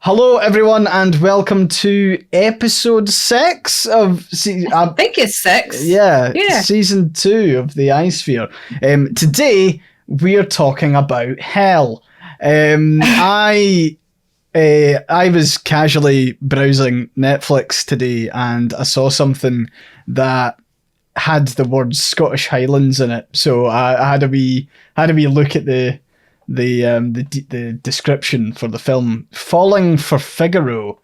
Hello, everyone, and welcome to episode 6 of... I think it's 6. Yeah, season 2 of the iSphere. Today, we're talking about hell. I was casually browsing Netflix today, and I saw something that had the words Scottish Highlands in it. So I had a wee look at the description for the film, Falling for Figaro,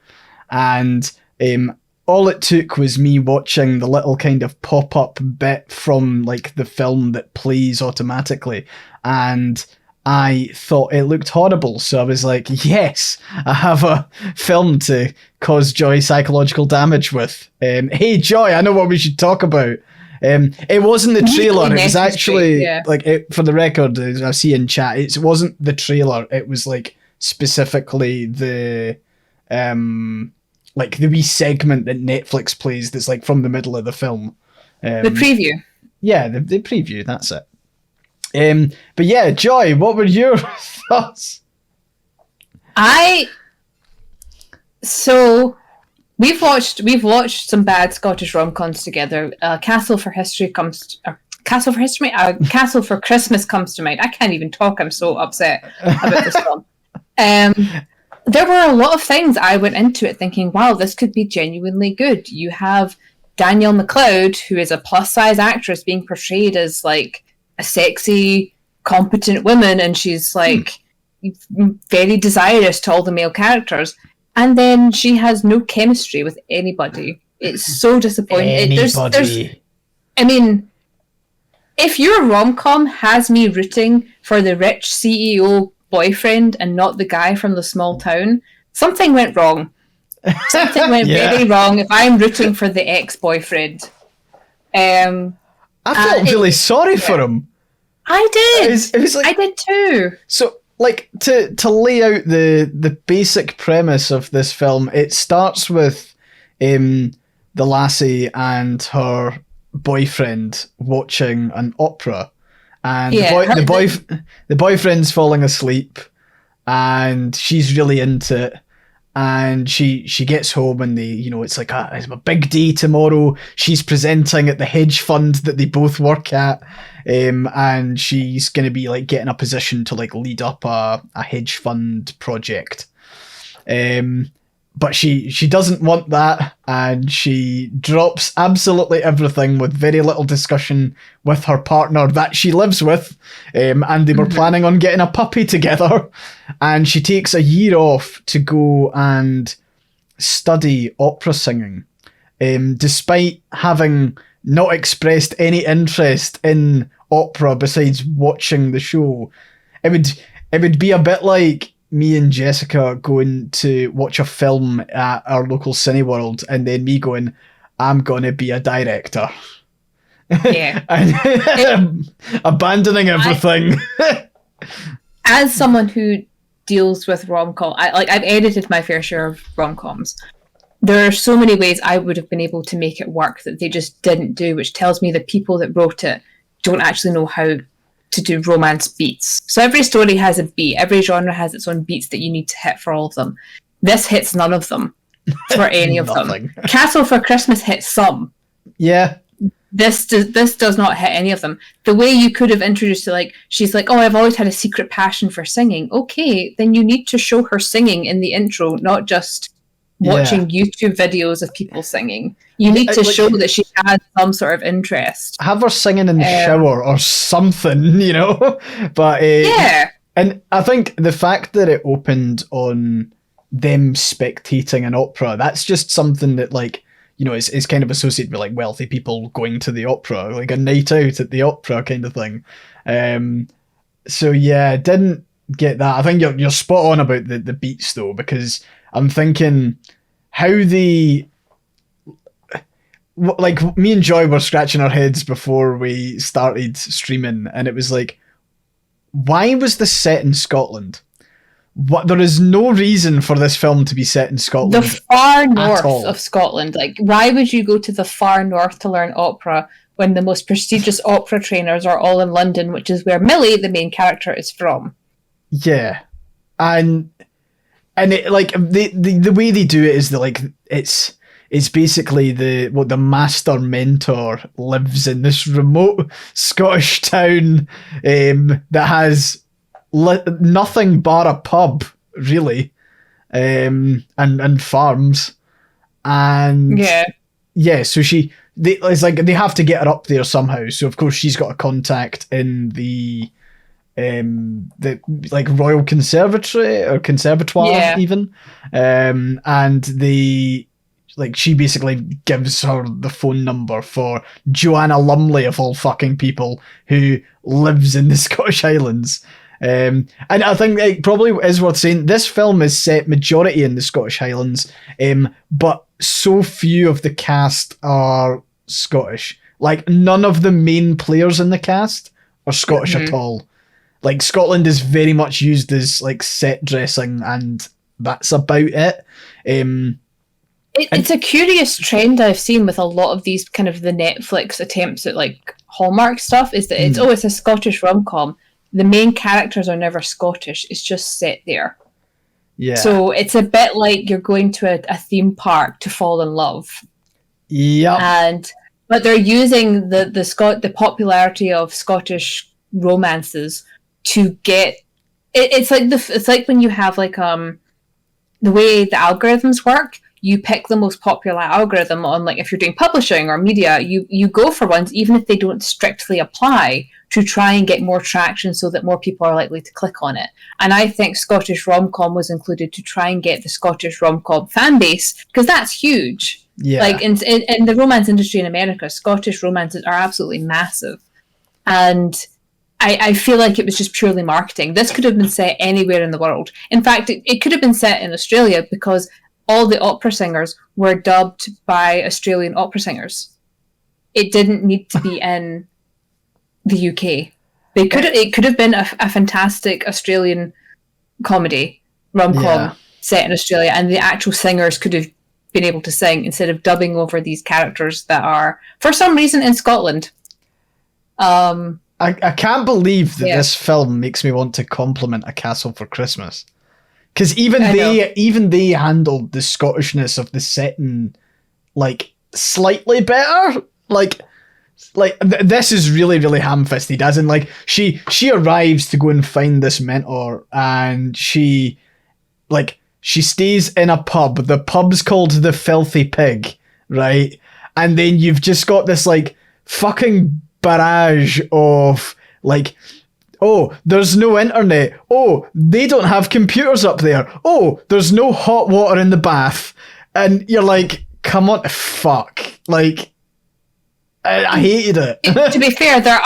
and all it took was me watching the little kind of pop-up bit from like the film that plays automatically, and I thought it looked horrible, so I was like, yes, I have a film to cause Joy psychological damage with. Hey Joy, I know what we should talk about. It wasn't the trailer. It was actually for the record, as I see in chat, it wasn't the trailer. It was like specifically the the wee segment that Netflix plays that's like from the middle of the film. The preview. Yeah, the preview. That's it. But yeah, Joy, what were your thoughts? We've watched some bad Scottish rom-coms together. Castle for Christmas comes to mind. I can't even talk. I'm so upset about this film. There were a lot of things I went into it thinking, wow, this could be genuinely good. You have Danielle McLeod, who is a plus-size actress, being portrayed as like a sexy, competent woman, and she's like very desirous to all the male characters. And then she has no chemistry with anybody. It's so disappointing. I mean, if your rom-com has me rooting for the rich CEO boyfriend and not the guy from the small town, something went wrong. Something went very wrong if I'm rooting for the ex-boyfriend. I felt really sorry for him. I did. It was like, I did too. So, like, to lay out the basic premise of this film, it starts with the lassie and her boyfriend watching an opera, and the boyfriend's falling asleep, and she's really into it, and she gets home, and it's like it's a big day tomorrow. She's presenting at the hedge fund that they both work at. And she's going to be like getting a position to like lead up a hedge fund project. But she doesn't want that, and she drops absolutely everything with very little discussion with her partner that she lives with. And they were planning on getting a puppy together, and she takes a year off to go and study opera singing, despite having not expressed any interest in opera besides watching the show. It would be a bit like me and Jessica going to watch a film at our local Cineworld, and then me going, I'm gonna be a director. Yeah. And abandoning everything. As someone who deals with rom-com, I've edited my fair share of rom-coms. There are so many ways I would have been able to make it work that they just didn't do, which tells me the people that wrote it don't actually know how to do romance beats. So every story has a beat. Every genre has its own beats that you need to hit for all of them. This hits none of them for any of them. Castle for Christmas hits some. Yeah. This does not hit any of them. The way you could have introduced it, like, she's like, oh, I've always had a secret passion for singing. Okay, then you need to show her singing in the intro, not just watching YouTube videos of people singing. You need to show that she has some sort of interest. Have her singing in the shower or something, But and I think the fact that it opened on them spectating an opera, that's just something that is kind of associated with like wealthy people going to the opera, like a night out at the opera kind of thing. So yeah, didn't get that. I think you're spot on about the beats though, because I'm thinking how me and Joy were scratching our heads before we started streaming, and it was like, why was this set in Scotland? There is no reason for this film to be set in Scotland. The far north of Scotland. Like, why would you go to the far north to learn opera when the most prestigious opera trainers are all in London, which is where Millie, the main character, is from? Yeah. And And it, like the way they do it is it's basically the master mentor lives in this remote Scottish town that has nothing bar a pub, really, and farms, and so it's like they have to get her up there somehow. So of course she's got a contact in the like Royal Conservatory or Conservatoire even, and she basically gives her the phone number for Joanna Lumley, of all fucking people, who lives in the Scottish Highlands. And I think it probably is worth saying this film is set majority in the Scottish Highlands, but so few of the cast are Scottish. Like, none of the main players in the cast are Scottish at all. Like, Scotland is very much used as like set dressing, and that's about it. It's a curious trend I've seen with a lot of these kind of the Netflix attempts at like Hallmark stuff, is that it's always a Scottish rom-com. The main characters are never Scottish. It's just set there. Yeah. So it's a bit like you're going to a theme park to fall in love. Yeah. But they're using the popularity of Scottish romances to get it's like when you have like the way the algorithms work. You pick the most popular algorithm on, like, if you're doing publishing or media, you go for ones even if they don't strictly apply, to try and get more traction so that more people are likely to click on it. And I think Scottish rom-com was included to try and get the Scottish rom-com fan base, because that's huge. Yeah. Like in the romance industry in America, Scottish romances are absolutely massive. And I feel like it was just purely marketing. This could have been set anywhere in the world. In fact, it could have been set in Australia, because all the opera singers were dubbed by Australian opera singers. It didn't need to be in the UK. It could have been a fantastic Australian comedy rom-com set in Australia, and the actual singers could have been able to sing instead of dubbing over these characters that are, for some reason, in Scotland. I can't believe that this film makes me want to compliment A Castle for Christmas. Because even they handled the Scottishness of the setting, like, slightly better. Like this is really, really ham-fisted. As in, like, she arrives to go and find this mentor, and she stays in a pub. The pub's called the Filthy Pig, right? And then you've just got this, like, fucking barrage of, like, oh, there's no internet. Oh, they don't have computers up there. Oh, there's no hot water in the bath. And you're like, come on, fuck. Like, I hated it. To be fair, there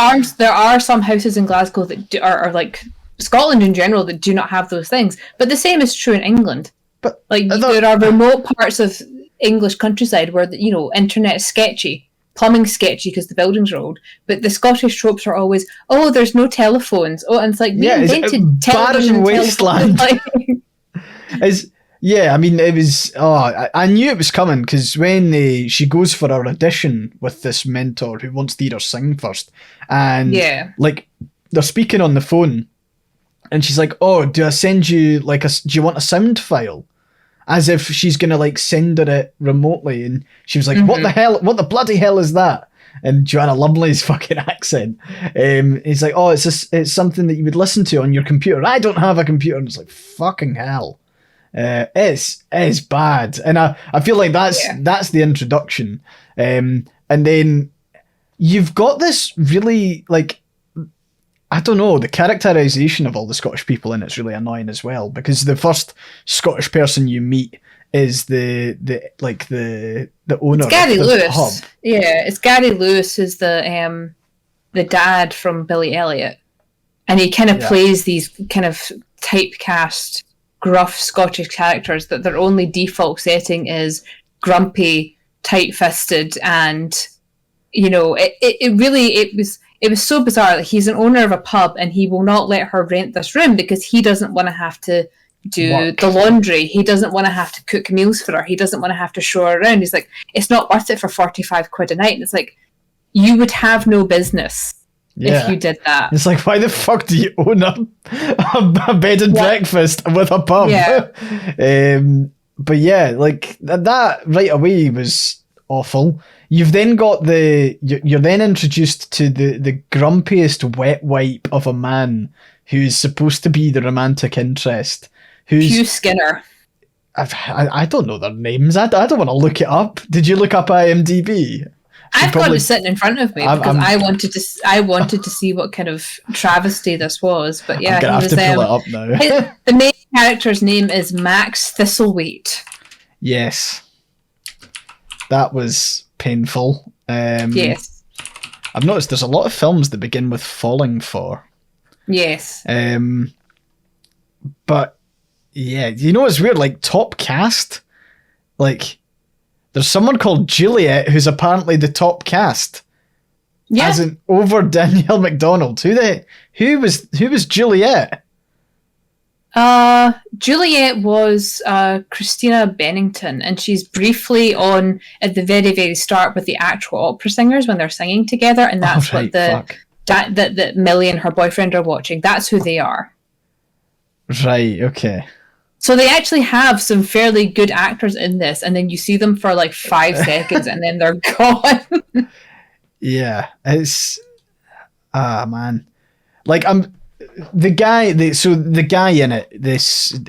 are some houses in Glasgow that are like Scotland in general that do not have those things. But the same is true in England. But like, there are remote parts of English countryside where internet is sketchy. Plumbing sketchy because the buildings are old, but the Scottish tropes are always, oh, there's no telephones. Oh, and it's like, we invented television, barren wasteland. I mean, it was. Oh, I knew it was coming, because when she goes for her audition with this mentor who wants to hear her sing first, and like, they're speaking on the phone, and she's like, "Oh, do I send you do you want a sound file?" As if she's going to, like, send her it remotely. And she was like, what the bloody hell is that? And Joanna Lumley's fucking accent. He's like, oh, it's something that you would listen to on your computer. I don't have a computer. And it's like, fucking hell. It's bad. And I feel like that's the introduction. And then you've got this really, like, I don't know, the characterization of all the Scottish people in it's really annoying as well, because the first Scottish person you meet is the owner of Gary the Lewis. pub. Yeah, it's Gary Lewis, who's the dad from Billy Elliot, and he kind of plays these kind of typecast, gruff Scottish characters that their only default setting is grumpy, tight-fisted, and it was so bizarre. Like, he's an owner of a pub, and he will not let her rent this room because he doesn't want to have to do the laundry. He doesn't want to have to cook meals for her. He doesn't want to have to show her around. He's like, it's not worth it for 45 quid a night. And it's like, you would have no business if you did that. It's like, why the fuck do you own a bed and breakfast with a pub? Yeah. But yeah, like that right away was awful. You've then got you're then introduced to the grumpiest wet wipe of a man who's supposed to be the romantic interest. Hugh Skinner. I don't know their names. I don't want to look it up. Did you look up IMDb? I've got it sitting in front of me because I wanted to see what kind of travesty this was. But yeah, I'm gonna have to pull it up now. The main character's name is Max Thistlewheat. Yes, that was painful. Yes, I've noticed there's a lot of films that begin with "falling for." Yes. But yeah, you know what's weird? Like top cast, like. There's someone called Juliet who's apparently the top cast. Yeah. As in over Danielle McDonald. Who was Juliet? Juliet was Christina Bennington, and she's briefly on at the very, very start with the actual opera singers when they're singing together, and that's what that Millie and her boyfriend are watching. That's who they are. Right, okay. So they actually have some fairly good actors in this, and then you see them for like 5 seconds, and then they're gone. Yeah, it's man, like the guy in it. This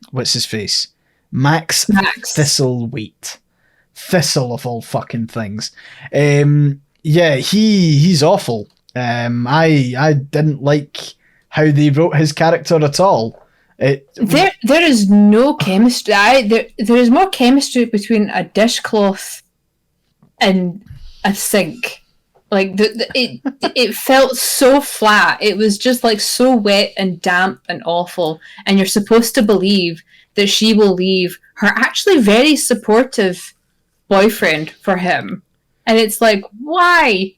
what's his face? Max. Thistlewheat, Thistle of all fucking things. Yeah, he's awful. I didn't like how they wrote his character at all. There is no chemistry. There is more chemistry between a dishcloth and a sink. Like it felt so flat. It was just like so wet and damp and awful. And you're supposed to believe that she will leave her actually very supportive boyfriend for him. And it's like, why?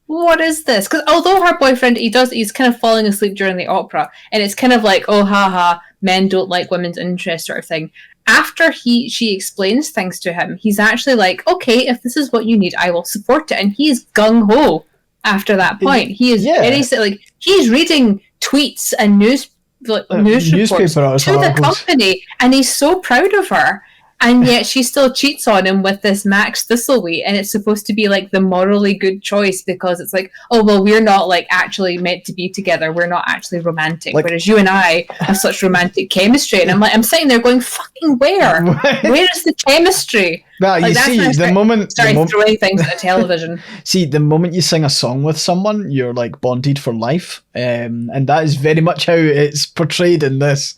What is this? Because although her boyfriend, he's kind of falling asleep during the opera, and it's kind of like, oh, haha, men don't like women's interest sort of thing. After she explains things to him, he's actually like, okay, if this is what you need, I will support it. And he's gung-ho after that point. He is very, like, he's reading tweets and news reports to the company, and he's so proud of her. And yet she still cheats on him with this Max Thistlewheat, and it's supposed to be like the morally good choice because it's like, oh, well, we're not like actually meant to be together. We're not actually romantic. Like, whereas you and I have such romantic chemistry. And I'm sitting there going, fucking where? Where is the chemistry? Well, like, you see, throwing things at television. See, the moment you sing a song with someone, you're like bonded for life. And that is very much how it's portrayed in this.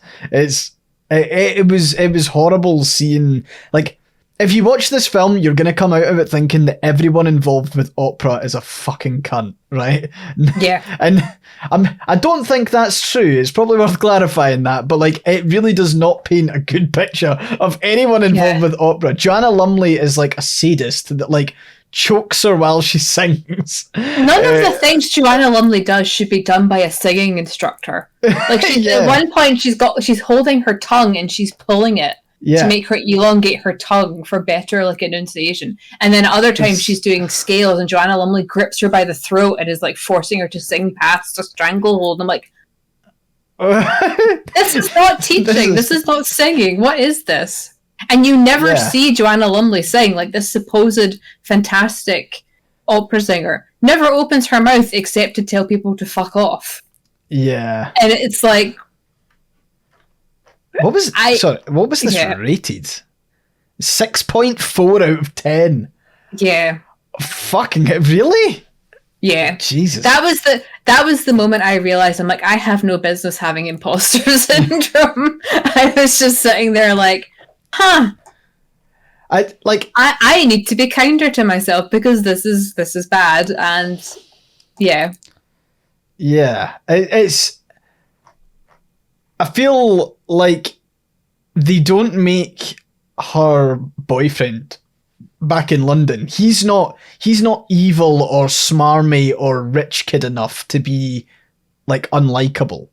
It was horrible seeing, like, if you watch this film, you're going to come out of it thinking that everyone involved with opera is a fucking cunt, right? Yeah. And I don't think that's true. It's probably worth clarifying that, but like, it really does not paint a good picture of anyone involved with opera. Joanna Lumley is like a sadist that like chokes her while she sings. None of the things Joanna Lumley does should be done by a singing instructor. Like at one point she's holding her tongue and she's pulling it to make her elongate her tongue for better like enunciation. And then other times she's doing scales and Joanna Lumley grips her by the throat and is like forcing her to sing past a stranglehold. And I'm like, this is not teaching. This is not singing. What is this? And you never see Joanna Lumley sing, like this supposed fantastic opera singer. Never opens her mouth except to tell people to fuck off. Yeah. And it's like... What was this rated? 6.4 out of 10. Yeah. Fucking really? Yeah. Jesus. That was the moment I realized I'm like, I have no business having imposter syndrome. I was just sitting there like, huh. I need to be kinder to myself because this is bad. And yeah. It's I feel like they don't make her boyfriend back in London. He's not evil or smarmy or rich kid enough to be like unlikable.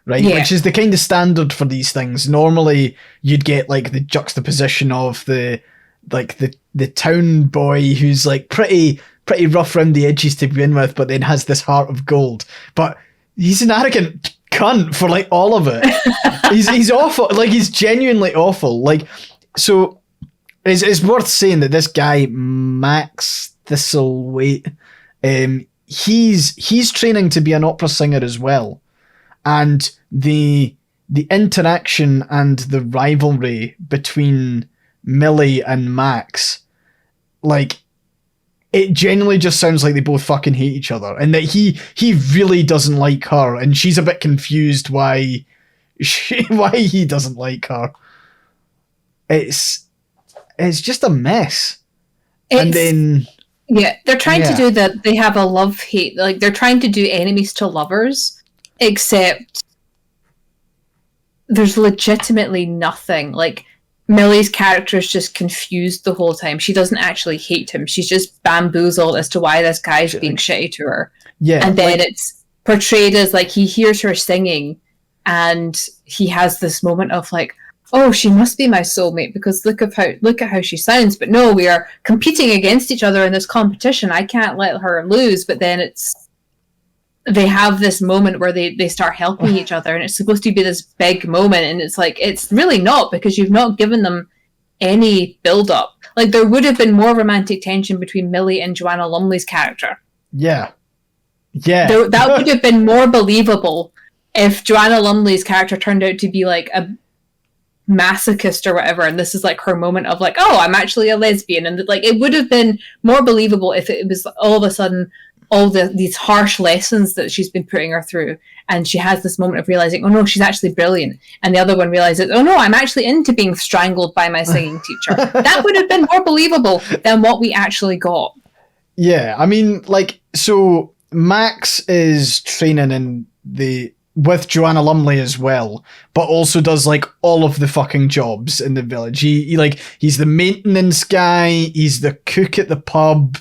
Right? Yeah. Which is the kind of standard for these things. Normally you'd get like the juxtaposition of the town boy who's like pretty pretty rough around the edges to begin with, but then has this heart of gold. But he's an arrogant cunt for like all of it. he's awful. Like, he's genuinely awful. Like, so it's worth saying that this guy Max Thistlethwaite, he's training to be an opera singer as well, and the interaction and the rivalry between Millie and Max, like, it genuinely just sounds like they both fucking hate each other, and that he really doesn't like her, and she's a bit confused why he doesn't like her. It's just a mess. And then they're trying to do that. They have a love-hate, like, they're trying to do enemies to lovers, except there's legitimately nothing. Like, Millie's character is just confused the whole time. She doesn't actually hate him. She's just bamboozled as to why this guy's being shitty to her. Yeah. And then it's portrayed as, like, he hears her singing and he has this moment of, like, oh, she must be my soulmate because look at how she sounds. But no, we are competing against each other in this competition. I can't let her lose. But then they have this moment where they start helping each other, and it's supposed to be this big moment, and it's like, it's really not, because you've not given them any build up. Like, there would have been more romantic tension between Millie and Joanna Lumley's character. Yeah. That would have been more believable if Joanna Lumley's character turned out to be like a masochist or whatever, and this is like her moment of like, oh, I'm actually a lesbian, and like, it would have been more believable if it was all of a sudden these harsh lessons that she's been putting her through, and she has this moment of realizing, oh no, she's actually brilliant, and the other one realizes, oh no, I'm actually into being strangled by my singing teacher. That would have been more believable than what we actually got. Yeah, I mean, like, so Max is training with Joanna Lumley as well, but also does like all of the fucking jobs in the village. He's the maintenance guy, he's the cook at the pub,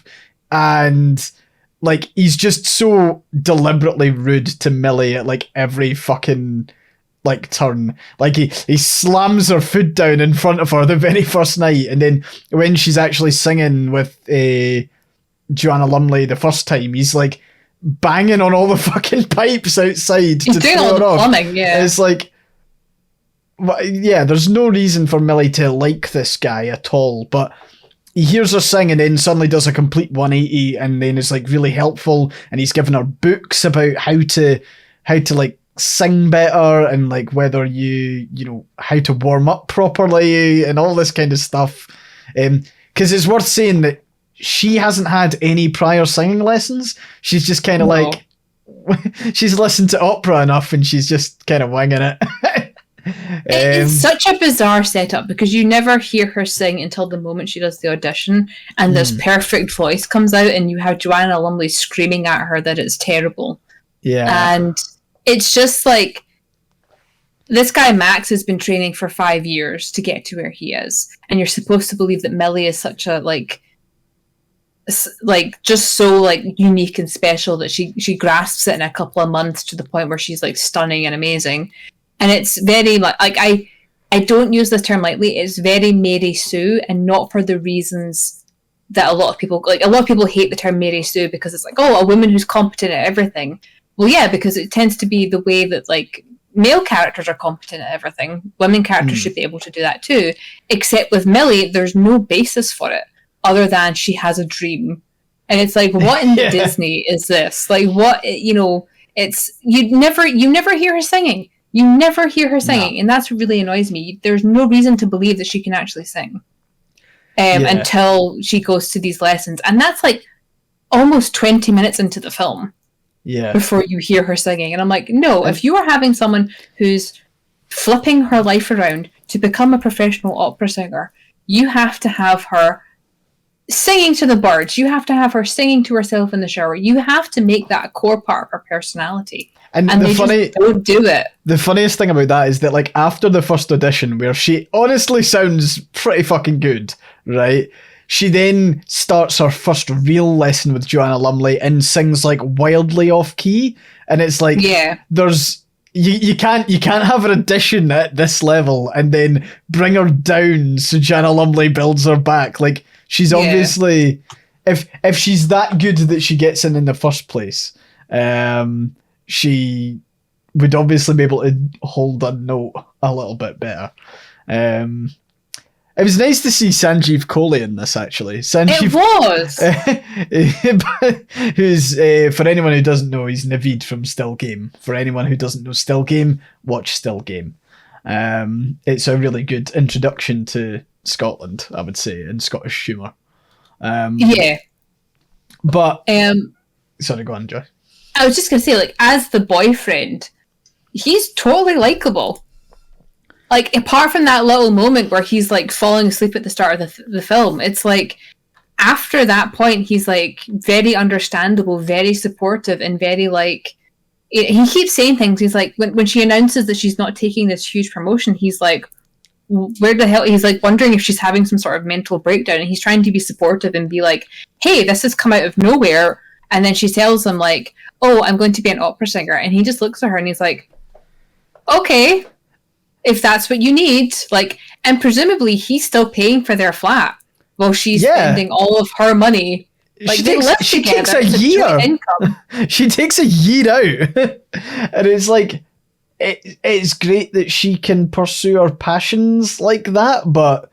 and like, he's just so deliberately rude to Millie at like every fucking like turn. Like, he slams her food down in front of her the very first night, and then when she's actually singing with Joanna Lumley the first time, he's like banging on all the fucking pipes outside to doing throw all her the off. plumbing, yeah. It's like, yeah, there's no reason for Millie to like this guy at all, but he hears her sing and then suddenly does a complete 180, and then is like really helpful, and he's given her books about how to like sing better, and like whether you know how to warm up properly and all this kind of stuff. Because it's worth saying that she hasn't had any prior singing lessons. She's just kind of like, she's listened to opera enough, and she's just kind of winging it. It's such a bizarre setup, because you never hear her sing until the moment she does the audition, and this perfect voice comes out, and you have Joanna Lumley screaming at her that it's terrible. Yeah. And it's just like, this guy Max has been training for 5 years to get to where he is, and you're supposed to believe that Millie is such a like just so like unique and special that she grasps it in a couple of months to the point where she's like stunning and amazing. And it's very like I don't use this term lightly. It's very Mary Sue, and not for the reasons that a lot of people like. A lot of people hate the term Mary Sue because it's like, oh, a woman who's competent at everything. Well, yeah, because it tends to be the way that like male characters are competent at everything. Women characters should be able to do that too. Except with Millie, there's no basis for it other than she has a dream. And it's like, what in Disney is this? Like, what, you know, it's, you never hear her singing. You never hear her singing. No. And that's what really annoys me. There's no reason to believe that she can actually sing until she goes to these lessons. And that's like almost 20 minutes into the film before you hear her singing. And I'm like, no, if you are having someone who's flipping her life around to become a professional opera singer, you have to have her singing to the birds. You have to have her singing to herself in the shower. You have to make that a core part of her personality. And they just don't do it. The funniest thing about that is that, like, after the first audition, where she honestly sounds pretty fucking good, right? She then starts her first real lesson with Joanna Lumley and sings like wildly off key, and it's like, there's you can't have an audition at this level and then bring her down so Joanna Lumley builds her back. Like, she's obviously, if she's that good that she gets in the first place, she would obviously be able to hold a note a little bit better. It was nice to see Sanjeev Kohli in this, actually. It was! Who's, for anyone who doesn't know, he's Naveed from Still Game. For anyone who doesn't know Still Game, watch Still Game. It's a really good introduction to Scotland, I would say, and Scottish humour. Yeah. But... sorry, go on, Joy. I was just going to say, like, as the boyfriend, he's totally likeable. Like, apart from that little moment where he's, like, falling asleep at the start of the film, it's like, after that point, he's, like, very understandable, very supportive, and very, like... He keeps saying things. He's like, when she announces that she's not taking this huge promotion, he's like, where the hell... He's, like, wondering if she's having some sort of mental breakdown, and he's trying to be supportive and be like, hey, this has come out of nowhere. And then she tells him, like, oh, I'm going to be an opera singer. And he just looks at her and he's like, okay... if that's what you need, like, and presumably he's still paying for their flat while she's spending all of her money. Like, she takes a year. She takes a year out, and it's like it's great that she can pursue her passions like that. But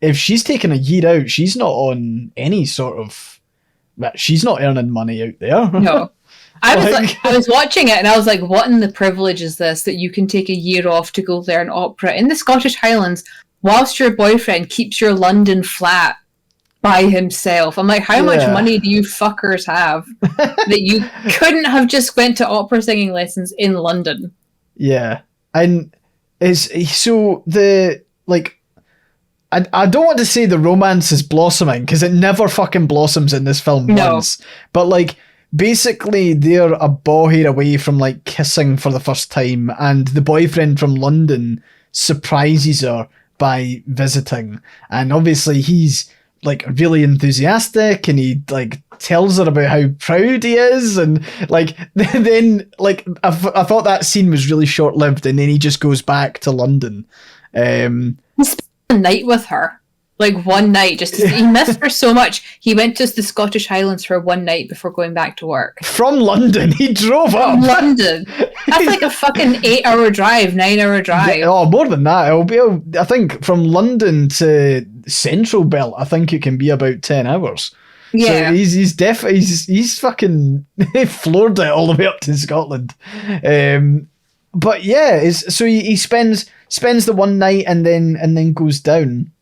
if she's taking a year out, she's not on any sort of. She's not earning money out there. No. I was watching it and I was like, what in the privilege is this that you can take a year off to go learn opera in the Scottish Highlands whilst your boyfriend keeps your London flat by himself? I'm like, how much money do you fuckers have that you couldn't have just went to opera singing lessons in London? Yeah. And so the, like, I don't want to say the romance is blossoming because it never fucking blossoms in this film once. But, like, basically, they're a bawhead away from, like, kissing for the first time, and the boyfriend from London surprises her by visiting. And obviously, he's, like, really enthusiastic, and he, like, tells her about how proud he is, and, like, then, like, I thought that scene was really short-lived, and then he just goes back to London. He spent a night with her. Like, one night, he missed her so much. He went to the Scottish Highlands for one night before going back to work. From London, he drove up. From London. That's like a fucking 9-hour drive. Yeah, oh, more than that. It'll be, I think, from London to Central Belt, I think it can be about 10 hours. Yeah. So he's fucking floored it all the way up to Scotland. But yeah, so he spends the one night and then goes down.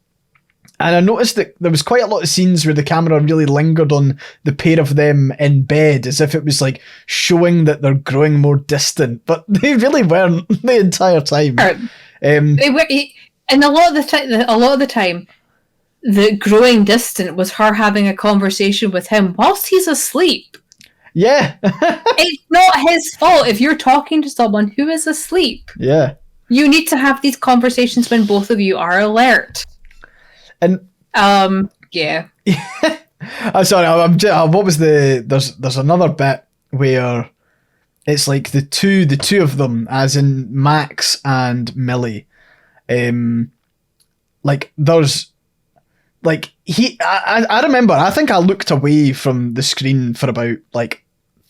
And I noticed that there was quite a lot of scenes where the camera really lingered on the pair of them in bed, as if it was like showing that they're growing more distant, but they really weren't the entire time. They were, and a lot of the time, the growing distant was her having a conversation with him whilst he's asleep. Yeah, it's not his fault if you're talking to someone who is asleep. Yeah, you need to have these conversations when both of you are alert. And yeah. I'm sorry. What was the? There's another bit where it's like the two of them, as in Max and Millie. Like there's, like I remember. I think I looked away from the screen for about like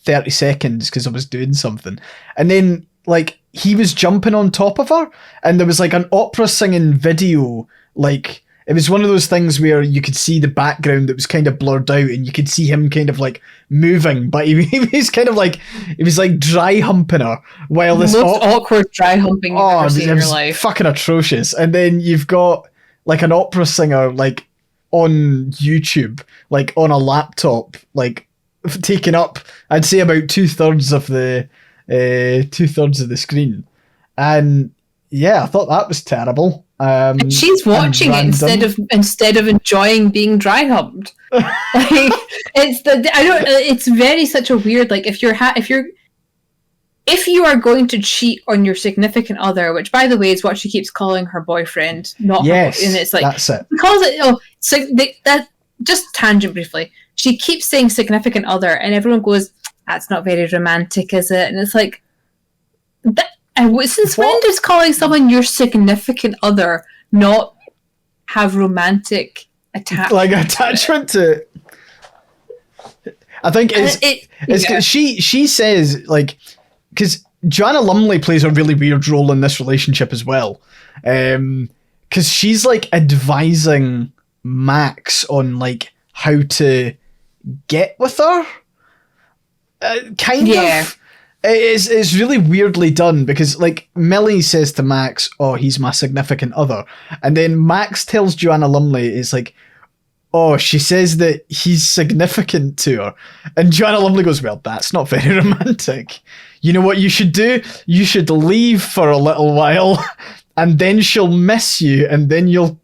30 seconds because I was doing something, and then like he was jumping on top of her, and there was like an opera singing video, like. It was one of those things where you could see the background that was kind of blurred out, and you could see him kind of like moving, but he was kind of like, he was like dry humping her while this most awkward dry humping you've ever seen in your life. Fucking atrocious. And then you've got like an opera singer like on YouTube, like on a laptop, like taking up, I'd say about 2/3 of the screen. And yeah, I thought that was terrible. And she's watching it instead of enjoying being dry humped. Like it's very such a weird, like if you are going to cheat on your significant other, which by the way is what she keeps calling her boyfriend, not yes, her, and it's like that's it. Calls it that just tangent briefly. She keeps saying significant other, and everyone goes, "That's not very romantic, is it?" And it's like that. And since when does calling someone your significant other not have romantic attachment? Like attachment to it? I think it's yeah. she says, like, because Joanna Lumley plays a really weird role in this relationship as well, because she's like advising Max on like how to get with her, kind of. It's really weirdly done because like Millie says to Max, "Oh, he's my significant other," and then Max tells Joanna Lumley, "It's like, oh, she says that he's significant to her," and Joanna Lumley goes, "Well, that's not very romantic. You know what you should do? You should leave for a little while, and then she'll miss you, and then you'll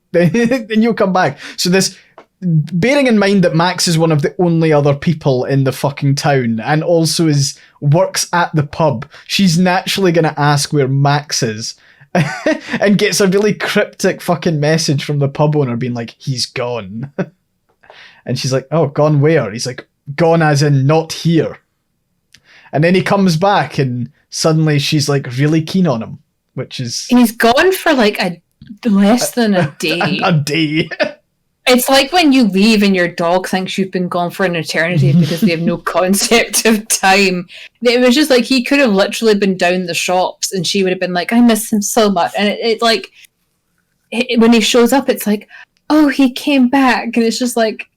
come back." So this. Bearing in mind that Max is one of the only other people in the fucking town and also works at the pub, she's naturally going to ask where Max is and gets a really cryptic fucking message from the pub owner being like, "He's gone." And she's like, "Oh, gone where?" He's like, "Gone as in not here." And then he comes back and suddenly she's like really keen on him, which is... He's gone for like less than a day. A day. It's like when you leave and your dog thinks you've been gone for an eternity because they have no concept of time. It was just like he could have literally been down the shops and she would have been like, "I miss him so much." And it's like, when he shows up, it's like, "Oh, he came back." And it's just like,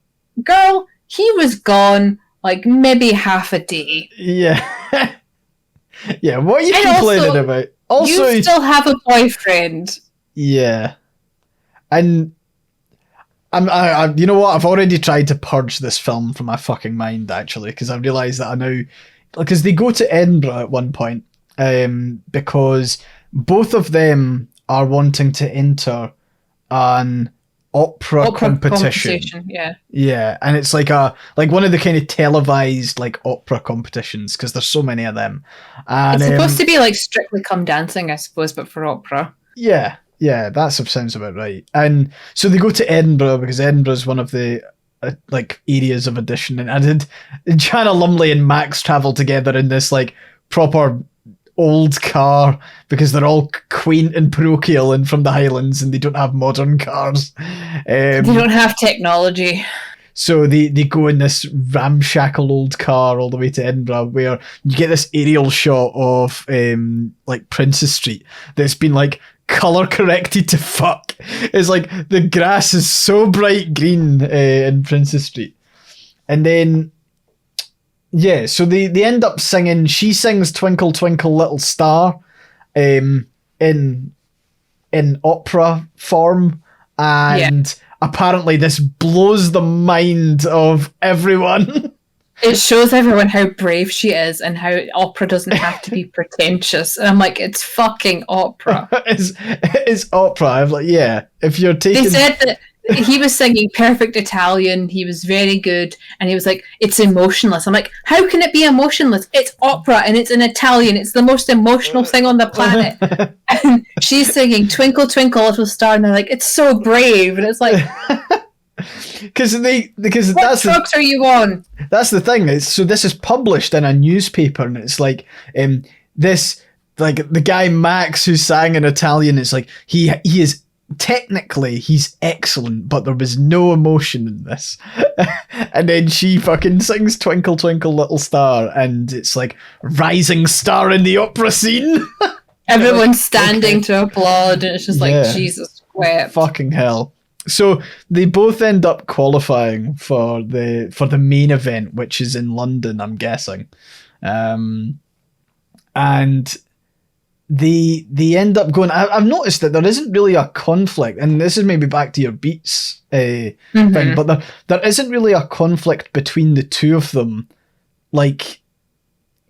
girl, he was gone like maybe half a day. Yeah. Yeah, what are you complaining about? Also, you still have a boyfriend. Yeah. And... I you know what? I've already tried to purge this film from my fucking mind, actually, because I realised that I now... Because they go to Edinburgh at one point, because both of them are wanting to enter an opera competition. Yeah. Yeah, and it's like one of the kind of televised like opera competitions, because there's so many of them. And, it's supposed to be like Strictly Come Dancing, I suppose, but for opera. Yeah. Yeah, that sounds about right. And so they go to Edinburgh because Edinburgh is one of the like areas of audition. And Joanna Lumley and Max travel together in this like proper old car because they're all quaint and parochial and from the Highlands and they don't have modern cars. They don't have technology. So they go in this ramshackle old car all the way to Edinburgh, where you get this aerial shot of like Princess Street that's been like colour corrected to fuck. It's like the grass is so bright green in Princess Street. And then yeah, so they end up singing. She sings "Twinkle Twinkle Little Star" in opera form, and apparently this blows the mind of everyone. It shows everyone how brave she is and how opera doesn't have to be pretentious. And I'm like, it's fucking opera. It's opera. I'm like, yeah, if you're taking... They said that he was singing perfect Italian. He was very good. And he was like, it's emotionless. I'm like, how can it be emotionless? It's opera and it's in Italian. It's the most emotional thing on the planet. And she's singing "Twinkle Twinkle Little Star." And they're like, it's so brave. And it's like... Because what drugs are you on? That's the thing. So this is published in a newspaper, and it's like this, like the guy Max who sang in Italian. It's like he is technically he's excellent, but there was no emotion in this. And then she fucking sings "Twinkle Twinkle Little Star," and it's like rising star in the opera scene. Everyone's standing to applaud, and it's just like Jesus wept. Fucking hell. So they both end up qualifying for the main event, which is in London, I'm guessing, and they end up going. I've noticed that there isn't really a conflict, and this is maybe back to your Beats thing, but there isn't really a conflict between the two of them. Like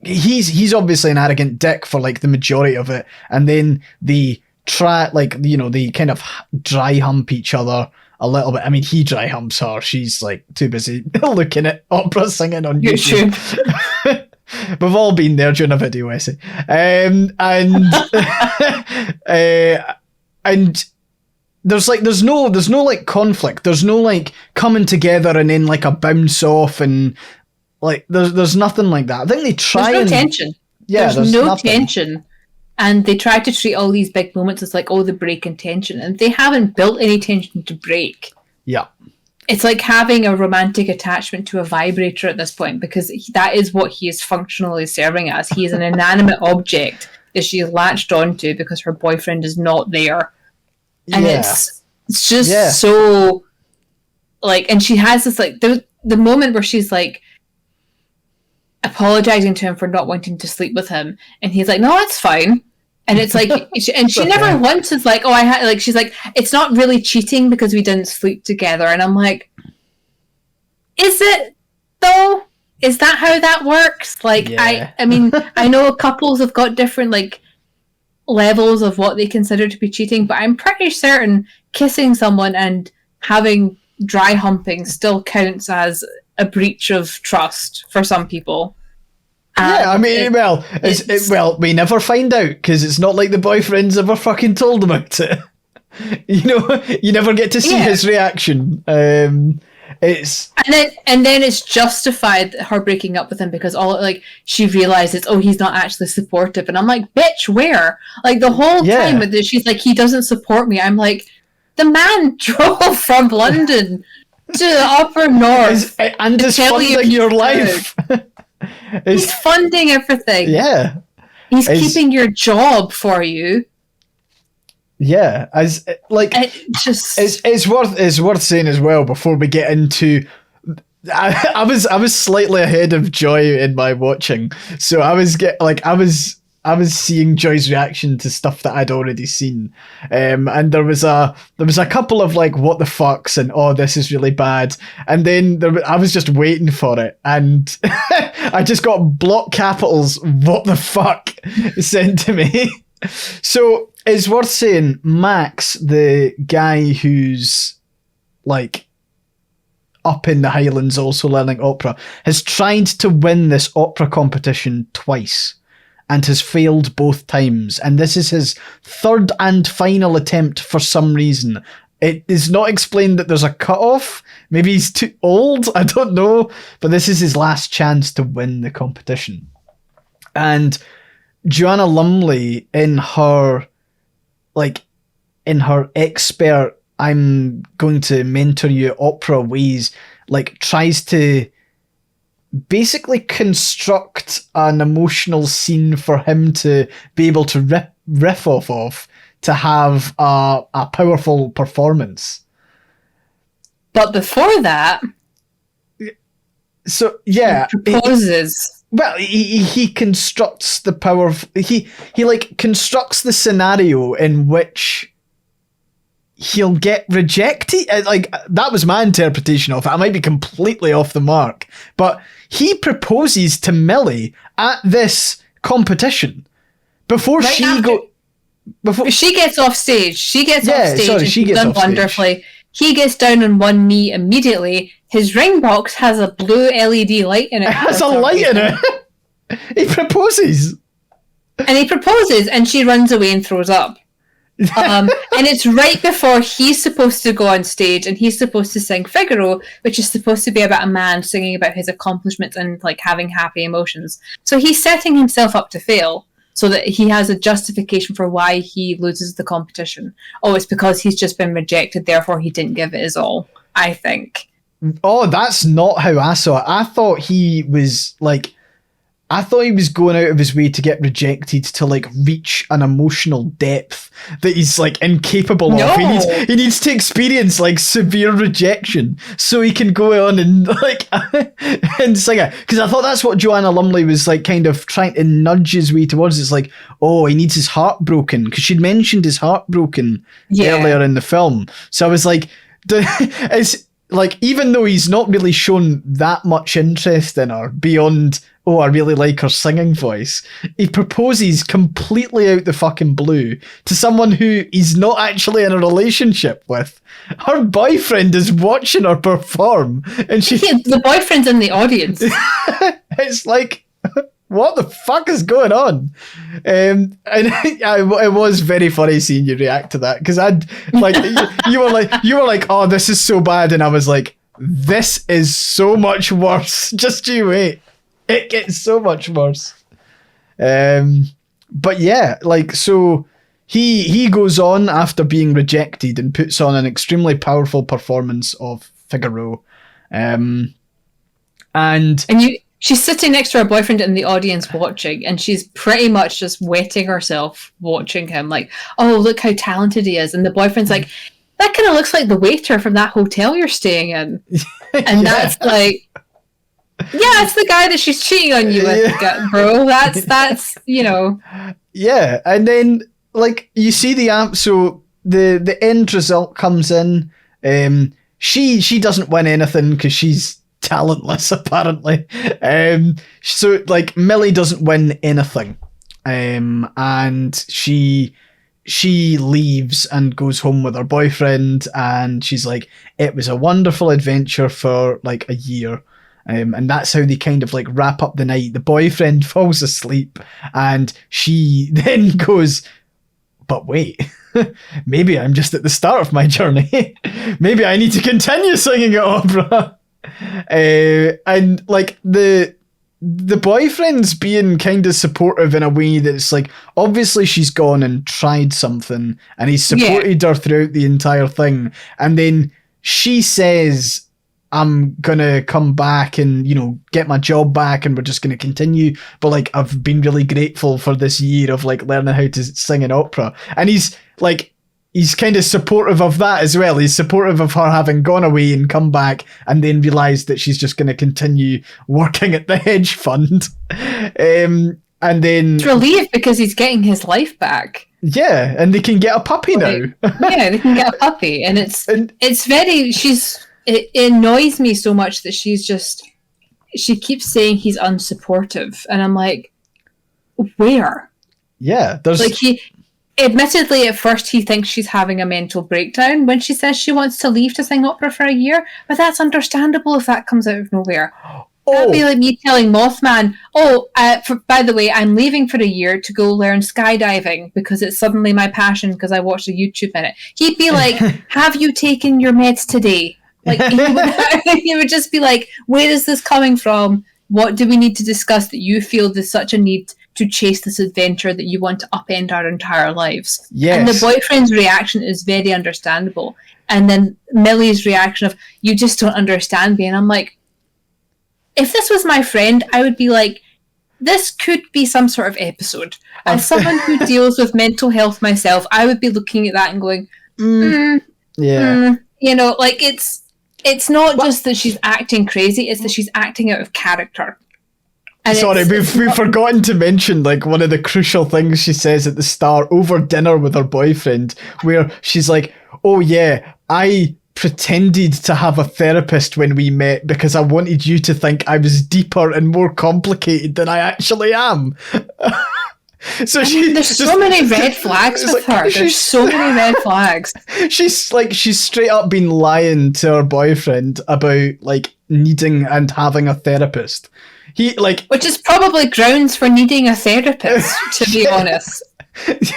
he's obviously an arrogant dick for like the majority of it, and then they kind of dry hump each other a little bit. I mean, he dry humps her. She's like too busy looking at opera singing on YouTube. We've all been there during a video essay. And there's no like conflict. There's no like coming together and then like a bounce off and like there's nothing like that. I think they try. There's no tension. Yeah, there's no tension. And they try to treat all these big moments as like, oh, the break in tension. And they haven't built any tension to break. Yeah. it's like having a romantic attachment to a vibrator at this point, because that is what he is functionally serving as. He is an inanimate object that she is latched onto because her boyfriend is not there. And it's just so, like, and she has this, like, the moment where she's, like, apologizing to him for not wanting to sleep with him, and he's like, no, that's fine. And it's like, and she never once is like, oh, she's like, it's not really cheating because we didn't sleep together. And I'm like, is it though? Is that how that works? Like, I mean, I know couples have got different, like, levels of what they consider to be cheating, but I'm pretty certain kissing someone and having dry humping still counts as a breach of trust for some people. I mean, we never find out because it's not like the boyfriend's ever fucking told about it. You know, you never get to see his reaction. It's and then it's justified her breaking up with him because she realizes, oh, he's not actually supportive, and I'm like, bitch, where? Like the whole time with this, she's like, he doesn't support me. I'm like, the man drove from London to the upper north and is funding your life. He's funding everything. Yeah, he's keeping your job for you. Yeah, it's worth saying as well before we get into. I was slightly ahead of Joy in my watching, so I was seeing Joy's reaction to stuff that I'd already seen, and there was a couple of like what the fucks and oh this is really bad, and then I was just waiting for it, and I just got block capitals what the fuck sent to me. So it's worth saying Max, the guy who's like up in the Highlands also learning opera, has tried to win this opera competition twice and has failed both times. And this is his third and final attempt for some reason. It is not explained that there's a cut-off. Maybe he's too old. I don't know. But this is his last chance to win the competition. And Joanna Lumley, in her expert, I'm going to mentor you opera ways, like tries to basically construct an emotional scene for him to be able to riff off of to have a powerful performance. But before that, so yeah, he proposes. Well, he constructs the power of, he like constructs the scenario in which he'll get rejected. Like that was my interpretation of it. I might be completely off the mark, but he proposes to Millie at this competition before before she gets off stage. She gets off stage. Sorry, she gets done off wonderfully. Stage. He gets down on one knee immediately. His ring box has a blue LED light in it. It has a light in it. He proposes. And she runs away and throws up. And it's right before he's supposed to go on stage and he's supposed to sing Figaro, which is supposed to be about a man singing about his accomplishments and like having happy emotions. So he's setting himself up to fail so that he has a justification for why he loses the competition. Oh, it's because he's just been rejected, therefore he didn't give it his all, I think. Oh, that's not how I saw it. I thought he was going out of his way to get rejected to like reach an emotional depth that he's like incapable of. He needs to experience like severe rejection so he can go on and like and sing it. Because I thought that's what Joanna Lumley was like kind of trying to nudge his way towards. It's like, oh, he needs his heart broken, because she'd mentioned his heart broken earlier in the film. So I was like, it's like, even though he's not really shown that much interest in her beyond, oh, I really like her singing voice, he proposes completely out the fucking blue to someone who he's not actually in a relationship with. Her boyfriend is watching her perform, and the boyfriend's in the audience. It's like, what the fuck is going on? And it was very funny seeing you react to that, because I'd like you were like, oh, this is so bad, and I was like, this is so much worse. Just you wait, it gets so much worse. But yeah, like, so he goes on after being rejected and puts on an extremely powerful performance of Figaro. She's sitting next to her boyfriend in the audience watching, and she's pretty much just wetting herself watching him, like, oh, look how talented he is. And the boyfriend's like, that kind of looks like the waiter from that hotel you're staying in. And that's like, yeah, it's the guy that she's cheating on you with, bro. That's Yeah, and then, like, you see so the end result comes in. She doesn't win anything because she's talentless, apparently. So, like, Millie doesn't win anything. And she leaves and goes home with her boyfriend, and she's like, it was a wonderful adventure for, like, a year. And that's how they kind of, like, wrap up the night. The boyfriend falls asleep, and she then goes, but wait, maybe I'm just at the start of my journey. Maybe I need to continue singing at opera. And, like, the boyfriend's being kind of supportive in a way that's, like, obviously she's gone and tried something, and he's supported her throughout the entire thing. And then she says, I'm gonna come back and, get my job back, and we're just gonna continue. But, like, I've been really grateful for this year of, like, learning how to sing in opera. And he's kind of supportive of that as well. He's supportive of her having gone away and come back and then realised that she's just gonna continue working at the hedge fund. And then it's relieved because he's getting his life back. Yeah, and they can get a puppy now. Yeah, they can get a puppy, and it annoys me so much that she keeps saying he's unsupportive, and I'm like, where? Yeah, there's like admittedly at first he thinks she's having a mental breakdown when she says she wants to leave to sing opera for a year, but that's understandable if that comes out of nowhere. That'd be like me telling Mothman, by the way, I'm leaving for a year to go learn skydiving because it's suddenly my passion because I watched a YouTube in it. He'd be like, have you taken your meds today? Like, he would just be like, where is this coming from? What do we need to discuss that you feel there's such a need to chase this adventure that you want to upend our entire lives? Yes. And the boyfriend's reaction is very understandable. And then Millie's reaction of, you just don't understand me. And I'm like, if this was my friend, I would be like, this could be some sort of episode. As someone who deals with mental health myself, I would be looking at that and going, like, it's not just that she's acting crazy, it's that she's acting out of character. And sorry, we've forgotten to mention, like, one of the crucial things she says at the start over dinner with her boyfriend, where she's like, oh yeah, I pretended to have a therapist when we met because I wanted you to think I was deeper and more complicated than I actually am. So there's so many red flags with her. There's so many red flags. She's straight up been lying to her boyfriend about, like, needing and having a therapist. Which is probably grounds for needing a therapist, to be honest.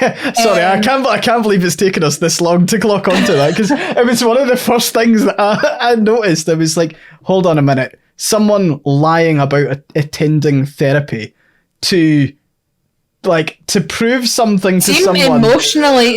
Yeah, sorry, I can't believe it's taken us this long to clock onto that, because it was one of the first things that I noticed. I was like, hold on a minute, someone lying about attending therapy to prove something to someone.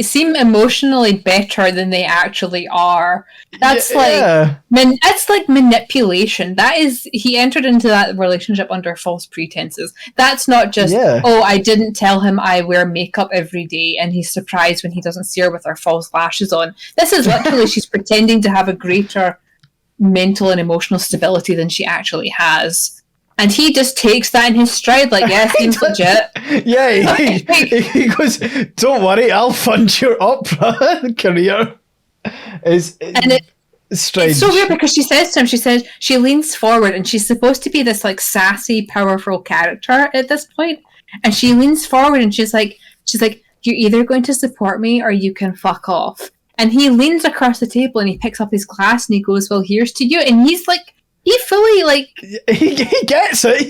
Seem emotionally better than they actually are. That's that's like manipulation. That is, he entered into that relationship under false pretenses. That's not just, I didn't tell him I wear makeup every day and he's surprised when he doesn't see her with her false lashes on. This is literally she's pretending to have a greater mental and emotional stability than she actually has. And he just takes that in his stride, like, yeah, seems legit. Yeah, he goes, don't worry, I'll fund your opera career. It's strange. It's so weird because she says to him, she leans forward and she's supposed to be this, like, sassy, powerful character at this point. And she leans forward and she's like, you're either going to support me or you can fuck off. And he leans across the table and he picks up his glass and he goes, well, here's to you. And he's like, he fully, like... He gets it.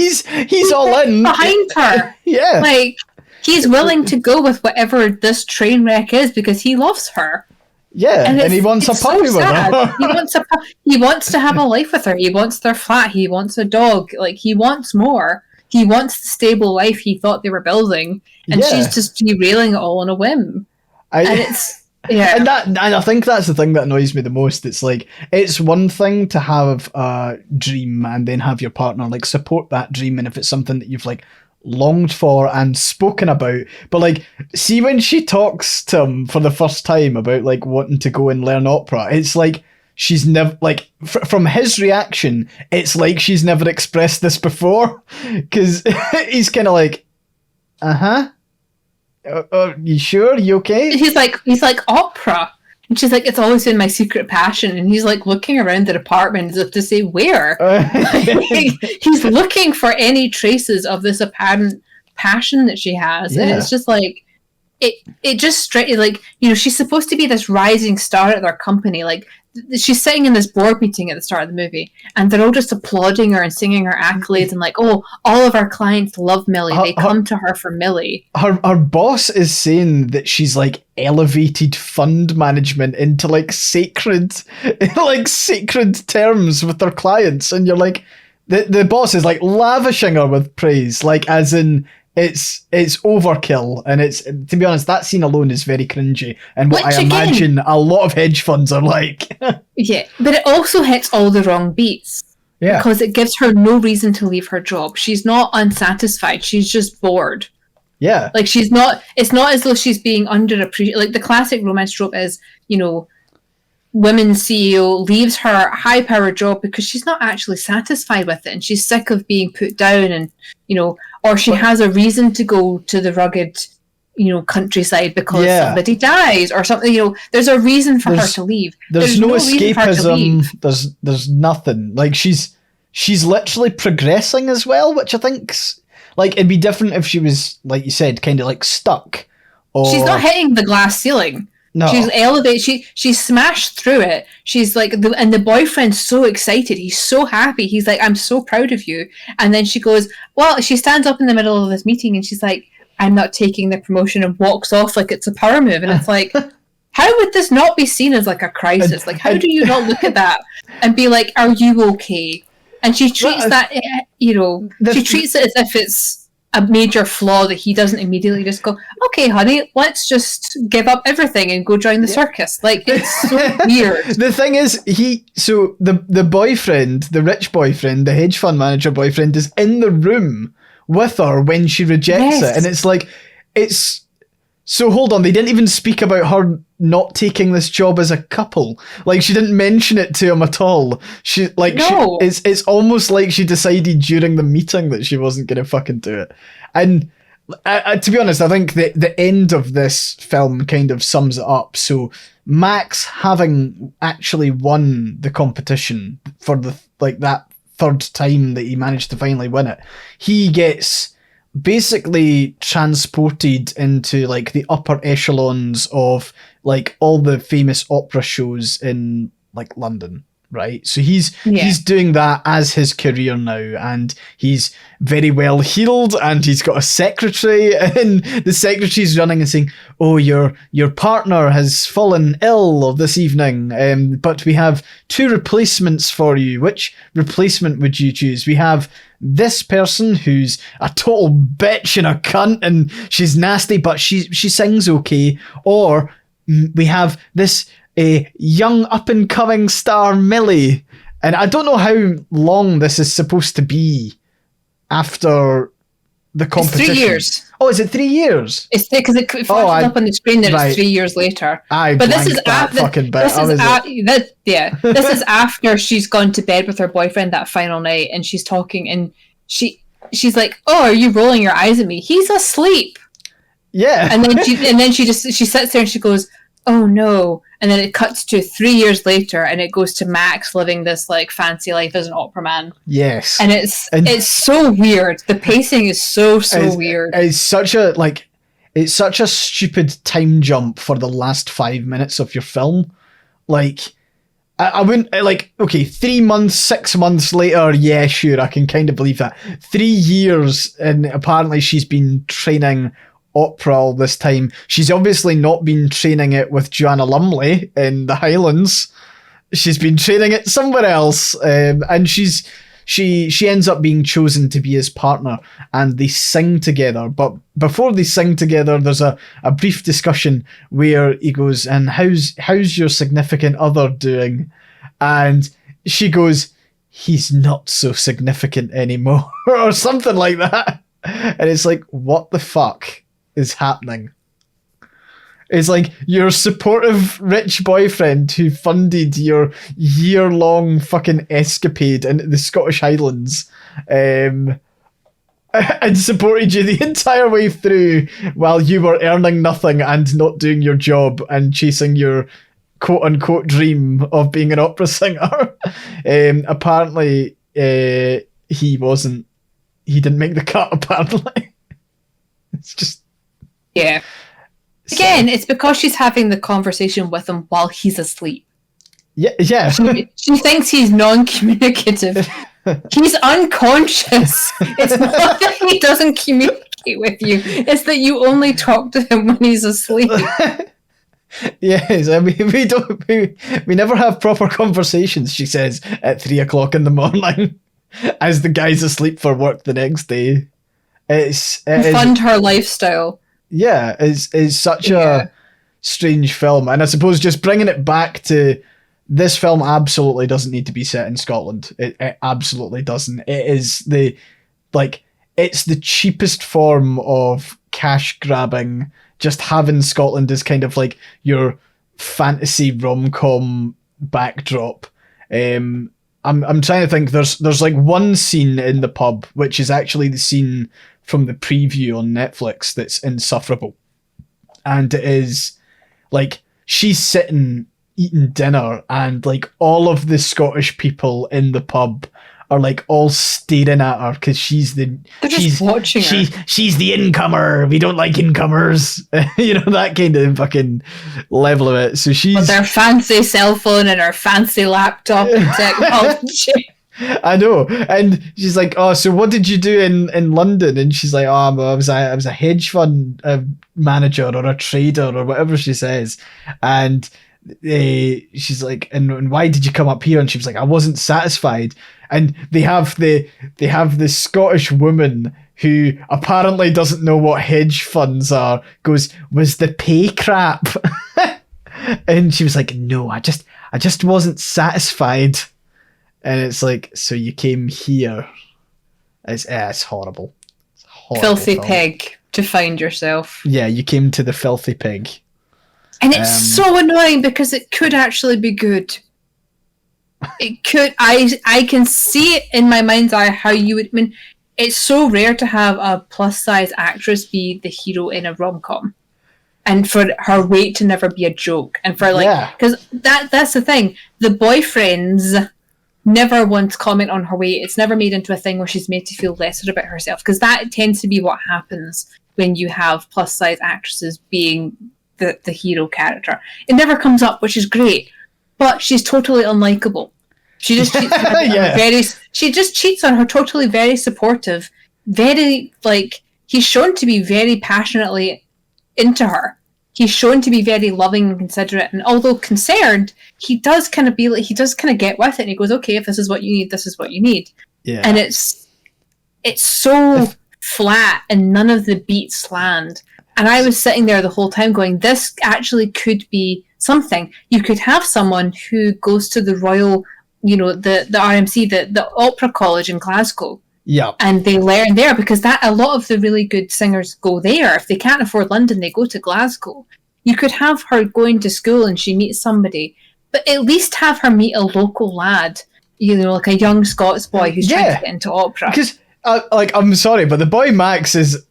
He's all in. Behind her. Yeah. Like, he's willing to go with whatever this train wreck is because he loves her. Yeah, and he wants a puppy with her. He wants to have a life with her. He wants their flat. He wants a dog. Like, he wants more. He wants the stable life he thought they were building. And she's just derailing it all on a whim. And Yeah. And I think that's the thing that annoys me the most. It's like, it's one thing to have a dream and then have your partner like support that dream, and if it's something that you've like longed for and spoken about. But like, see when she talks to him for the first time about like wanting to go and learn opera, it's like she's never like from his reaction, it's like she's never expressed this before, because he's kind of like, you sure? You okay? He's like opera. And she's like, it's always been my secret passion. And he's like looking around the apartment as if to say, where? He's looking for any traces of this apparent passion that she has. Yeah. And it's just like, it just straight, like, you know, she's supposed to be this rising star at their company. Like, she's sitting in this board meeting at the start of the movie, and they're all just applauding her and singing her accolades and like, oh, all of our clients love Millie. They come to her for Millie. Her boss is saying that she's like elevated fund management into like sacred terms with her clients, and you're like, the boss is like lavishing her with praise, like as in it's overkill, and it's, to be honest, that scene alone is very cringy, and what I imagine a lot of hedge funds are like. Yeah, but it also hits all the wrong beats. Yeah, because it gives her no reason to leave her job. She's not unsatisfied. She's just bored. Yeah, like she's not. It's not as though she's being underappreciated. Like the classic romance trope is, you know, women CEO leaves her high-powered job because she's not actually satisfied with it, and she's sick of being put down, and you know, or she has a reason to go to the rugged, you know, countryside because somebody dies or something. You know, there's a reason for her to leave. There's no escapism. There's nothing. Like she's literally progressing as well, which I think's like, it'd be different if she was, like you said, kind of like stuck. Or she's not hitting the glass ceiling. No. She's elevated. She smashed through it. She's like, and the boyfriend's so excited. He's so happy. He's like, I'm so proud of you. And then she goes, well, she stands up in the middle of this meeting and she's like, I'm not taking the promotion, and walks off like it's a power move. And it's like, how would this not be seen as like a crisis? Like, how do you not look at that and be like, are you okay? And she treats that, you know, she treats it as if it's a major flaw that he doesn't immediately just go, okay, honey, let's just give up everything and go join the circus. Like, it's so weird. The thing is, the boyfriend, the rich boyfriend, the hedge fund manager boyfriend, is in the room with her when she rejects it. And it's like, so hold on, they didn't even speak about her not taking this job as a couple. Like, she didn't mention it to him at all. It's almost like she decided during the meeting that she wasn't going to fucking do it. And to be honest, I think the end of this film kind of sums it up. So Max, having actually won the competition for that third time that he managed to finally win it, he gets basically transported into like the upper echelons of like all the famous opera shows in like London, right? So he's doing that as his career now, and he's very well heeled, and he's got a secretary, and the secretary's running and saying, oh, your partner has fallen ill this evening, but we have 2 replacements for you. Which replacement would you choose? We have this person who's a total bitch and a cunt, and she's nasty, but she sings okay. Or we have this young up-and-coming star, Millie. And I don't know how long this is supposed to be after the competition. It's 3 years. Oh, is it 3 years? It's because it flashes up on the screen that it's 3 years later. But this is this is after she's gone to bed with her boyfriend that final night, and she's talking, and she's like, "Oh, are you rolling your eyes at me? He's asleep." Yeah. And then she sits there and she goes, "Oh no." And then it cuts to 3 years later, and it goes to Max living this like fancy life as an opera man. Yes. And it's so weird. The pacing is so weird. It's such a stupid time jump for the last 5 minutes of your film. Like, I wouldn't, like, okay, 3 months, 6 months later, yeah, sure, I can kind of believe that. 3 years, and apparently she's been training opera all this time. She's obviously not been training it with Joanna Lumley in the Highlands. She's been training it somewhere else, and she's she ends up being chosen to be his partner, and they sing together. But before they sing together, there's a brief discussion where he goes, "And how's your significant other doing?" And she goes, "He's not so significant anymore," or something like that. And it's like, what the fuck is happening? It's like your supportive rich boyfriend who funded your year-long fucking escapade into the Scottish Highlands, and supported you the entire way through while you were earning nothing and not doing your job and chasing your quote-unquote dream of being an opera singer. Apparently, he didn't make the cut, apparently. It's just... Yeah. Again, it's because she's having the conversation with him while he's asleep. Yeah. She thinks he's non-communicative. He's unconscious. It's not that he doesn't communicate with you. It's that you only talk to him when he's asleep. Yes, I mean, we never have proper conversations, she says, at 3:00 in the morning as the guy's asleep for work the next day. Fund her lifestyle. Yeah, it's such a strange film. And I suppose just bringing it back to this film absolutely doesn't need to be set in Scotland. It absolutely doesn't. It is it's the cheapest form of cash grabbing, just having Scotland as kind of like your fantasy rom-com backdrop. I'm trying to think, there's like one scene in the pub, which is actually the scene from the preview on Netflix that's insufferable. And it is like she's sitting eating dinner and like all of the Scottish people in the pub are like all staring at her because she's watching her. She's the incomer. We don't like incomers. You know, that kind of fucking level of it. So she's with their fancy cell phone and her fancy laptop and technology. I know. And she's like, "Oh, so what did you do in London?" And she's like, "Oh, I was a hedge fund manager or a trader," or whatever she says. And she's like, and why did you come up here? And she was like, "I wasn't satisfied." And they have the Scottish woman who apparently doesn't know what hedge funds are, goes, "Was the pay crap?" And she was like, "No, I just wasn't satisfied." And it's like, so you came here. It's horrible. It's horrible filthy film. pig to find yourself. Yeah, you came to the filthy pig. And it's so annoying because it could actually be good. It could. I can see it in my mind's eye how you would. I mean, it's so rare to have a plus size actress be the hero in a rom-com, and for her weight to never be a joke, and for because that's the thing. The boyfriends never once comment on her weight. It's never made into a thing where she's made to feel lesser about herself, because that tends to be what happens when you have plus size actresses being the hero character. It never comes up, which is great, but she's totally unlikable. She just cheats on her she just cheats on her totally very supportive, very he's shown to be very passionately into her. He's shown to be very loving and considerate, and although concerned, he does kind of get with it, and he goes, "Okay, if this is what you need, this is what you need." Yeah. And it's so flat, and none of the beats land. And I was sitting there the whole time going, this actually could be something. You could have someone who goes to the Royal, the RMC, the Opera College in Glasgow. Yeah. And they learn there, because a lot of the really good singers go there. If they can't afford London, they go to Glasgow. You could have her going to school and she meets somebody, but at least have her meet a local lad, like a young Scots boy who's trying to get into opera. Because, I'm sorry, but the boy Max is,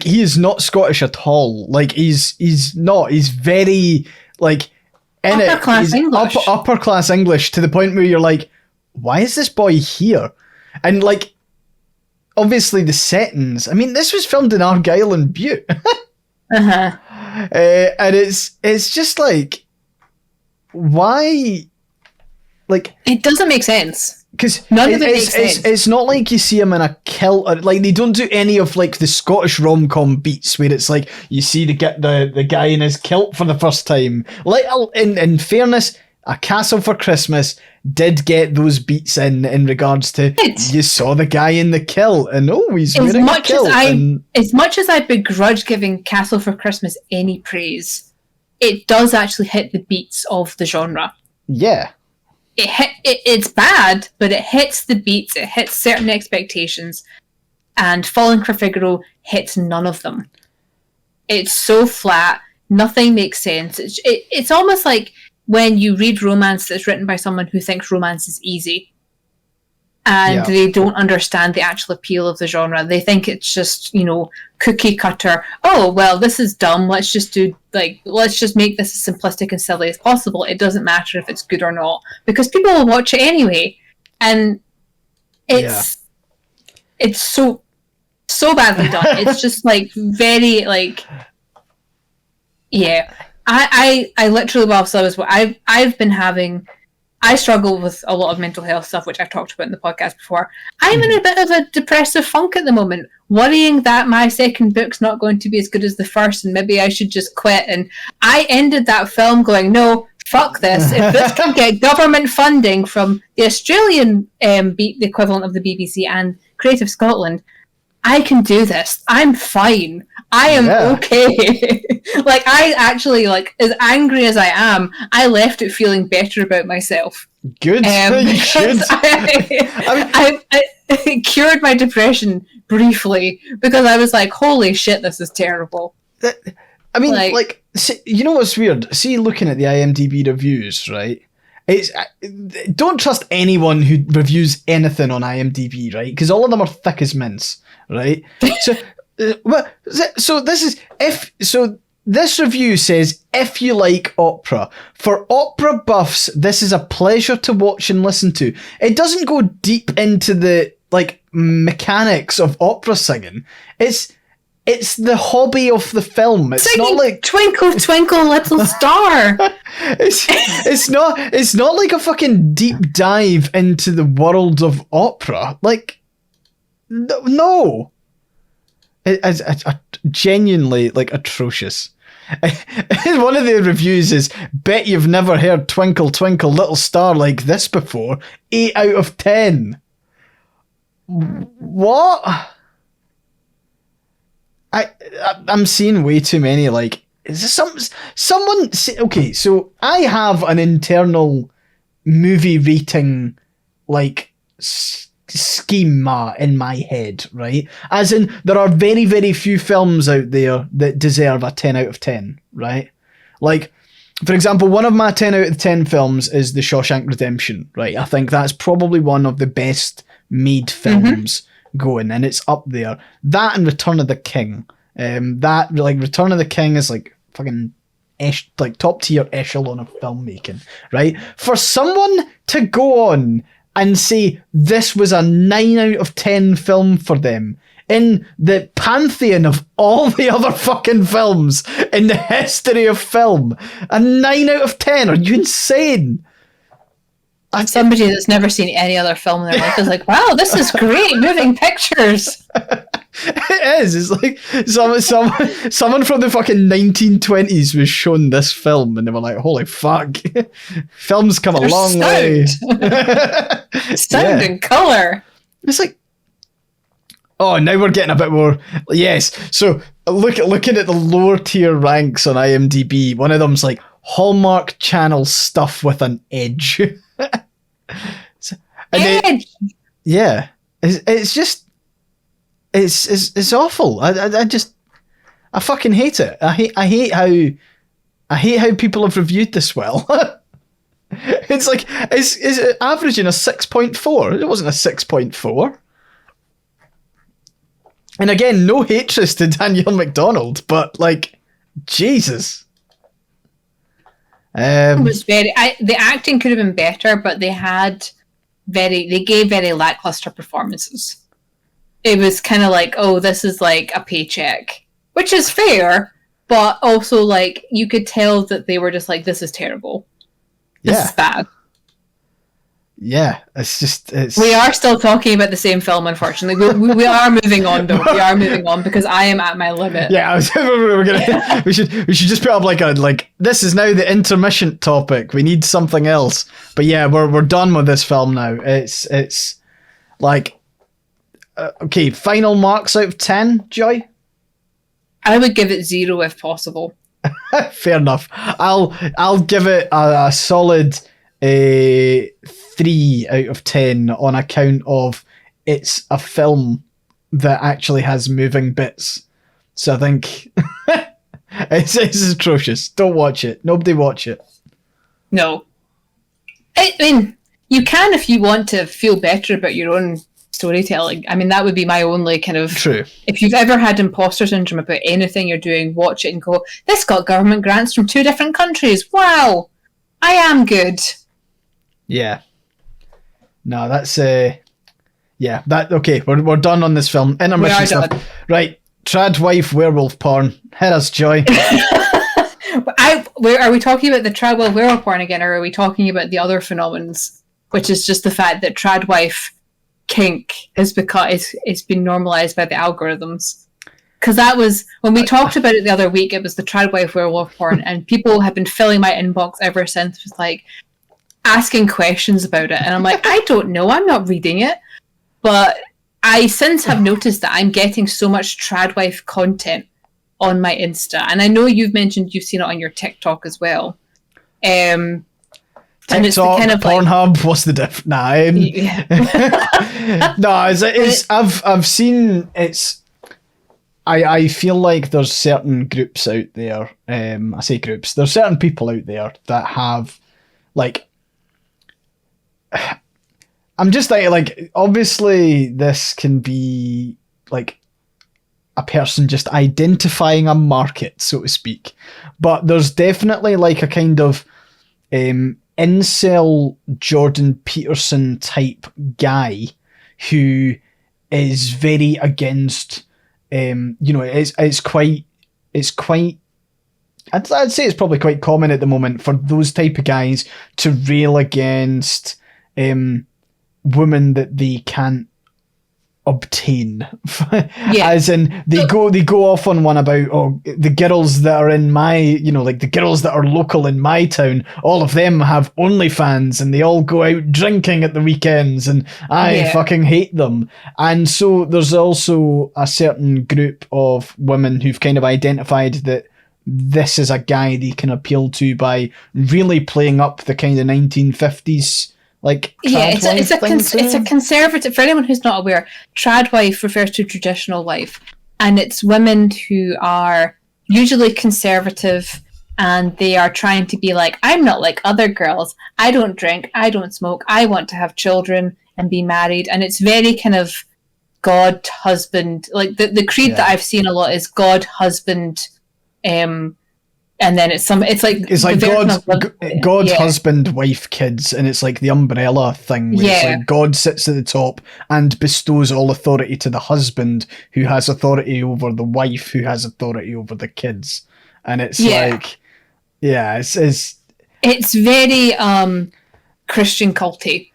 he is not Scottish at all. He's not. He's very, upper class English. Upper class English, to the point where you're like, why is this boy here? And, obviously the settings. I mean, this was filmed in Argyll and Bute. Uh-huh. And it's just why? It doesn't make sense. Because none of it makes sense. It's not like you see him in a kilt. Or, they don't do any of the Scottish rom-com beats where it's you see the guy in his kilt for the first time. In fairness, A Castle for Christmas did get those beats in regards to you saw the guy in the kilt and he's wearing a kilt. As much as I begrudge giving Castle for Christmas any praise, it does actually hit the beats of the genre. Yeah. It's bad, but it hits the beats, it hits certain expectations, and Falling for Figaro hits none of them. It's so flat, nothing makes sense. It's almost like when you read romance that's written by someone who thinks romance is easy and they don't understand the actual appeal of the genre. They think it's just, cookie cutter. Oh, well, this is dumb. Let's just make this as simplistic and silly as possible. It doesn't matter if it's good or not because people will watch it anyway. And it's so badly done. It's just very I literally, whilst I struggle with a lot of mental health stuff, which I've talked about in the podcast before. I'm in a bit of a depressive funk at the moment, worrying that my second book's not going to be as good as the first, and maybe I should just quit. And I ended that film going, no, fuck this. If this can get government funding from the Australian, the equivalent of the BBC and Creative Scotland, I can do this. I'm fine. I am okay. I actually, as angry as I am, I left it feeling better about myself. Good. You should. I cured my depression briefly because I was like, holy shit, this is terrible. You know what's weird? See, looking at the IMDb reviews, right? Don't trust anyone who reviews anything on IMDb, right? Because all of them are thick as mince, right? This review says, if you like opera, for opera buffs, this is a pleasure to watch and listen to. It doesn't go deep into the mechanics of opera singing. It's the hobby of the film. It's singing, not like Twinkle Twinkle Little Star. it's not like a fucking deep dive into the world of opera. No. It's genuinely atrocious. One of the reviews is, bet you've never heard Twinkle Twinkle Little Star like this before. 8 out of 10. What? I'm seeing way too many, is this someone... Okay, so I have an internal movie rating, schema in my head, right? As in, there are very, very few films out there that deserve a 10 out of 10, right? For example, one of my 10 out of 10 films is The Shawshank Redemption, right? I think that's probably one of the best made films going, and it's up there. That and Return of the King. Return of the King is fucking top tier echelon of filmmaking, right? For someone to go on and say this was a 9 out of 10 film for them in the pantheon of all the other fucking films in the history of film, a 9 out of 10? Are you insane? Somebody that's never seen any other film in their life is like, wow, this is great, moving pictures. It is. It's like someone from the fucking 1920s was shown this film and they were like, holy fuck, film's come a long way. Sound and colour. It's like, oh, now we're getting a bit more. Yes. So looking at the lower tier ranks on IMDb, one of them's like Hallmark Channel stuff with an edge. Edge. It's just it's awful. I fucking hate it. I hate how people have reviewed this well. It's averaging a 6.4. It wasn't a 6.4. And again, no hatred to Danielle MacDonald, but Jesus. It was the acting could have been better, but they gave very lackluster performances. It was kind of oh, this is a paycheck, which is fair, but also you could tell that they were just this is terrible. This is bad. yeah, it's. We are still talking about the same film, unfortunately. We are moving on, though. We are moving on because I am at my limit. Yeah, we should just put up like this is now the intermission topic. We need something else. But yeah, we're done with this film now. It's like okay, final marks out of 10, Joy. I would give it 0 if possible. Fair enough. I'll give it a solid 3 out of 10 on account of it's a film that actually has moving bits. So I think it's atrocious. Don't watch it. Nobody watch it. No. I mean, you can if you want to feel better about your own storytelling. I mean, that would be my only kind of... True. If you've ever had imposter syndrome about anything you're doing, watch it and go, this got government grants from 2 different countries. Wow. I am good. Yeah. No, that's... yeah, that... Okay, we're done on this film. Intermission stuff. Done. Right. Trad wife werewolf porn. Hit us, Joy. Are we talking about the trad wife werewolf porn again, or are we talking about the other phenomenons, which is just the fact that trad wife kink is because it's been normalized by the algorithms? Because that was when we talked about it the other week. It was the trad wife werewolf porn, and people have been filling my inbox ever since with like asking questions about it, and I'm like, I don't know, I'm not reading it, but I since have noticed that I'm getting so much trad wife content on my Insta, and I know you've mentioned you've seen it on your TikTok as well. TikTok, and it's the kind of Pornhub. Like, what's the difference? Nah, no, it's I've seen it's. I feel like there's certain groups out there. I say groups. There's certain people out there that have, like. I'm just like obviously this can be like a person just identifying a market, so to speak, but there's definitely like a kind of incel Jordan Peterson type guy who is very against it's quite I'd say it's probably quite common at the moment for those type of guys to rail against women that they can't obtain. Yeah. As in they go off on one about the girls that are in my like the girls that are local in my town, all of them have OnlyFans and they all go out drinking at the weekends and I fucking hate them. And so there's also a certain group of women who've kind of identified that this is a guy they can appeal to by really playing up the kind of 1950s like it's a conservative. For anyone who's not aware, trad wife refers to traditional wife, and it's women who are usually conservative and they are trying to be like, I'm not like other girls, I don't drink, I don't smoke, I want to have children and be married. And it's very kind of God husband, like the creed that I've seen a lot is God husband, and then it's like God husband, wife, kids, and it's like the umbrella thing where it's like God sits at the top and bestows all authority to the husband, who has authority over the wife, who has authority over the kids. And it's like it's very Christian culty.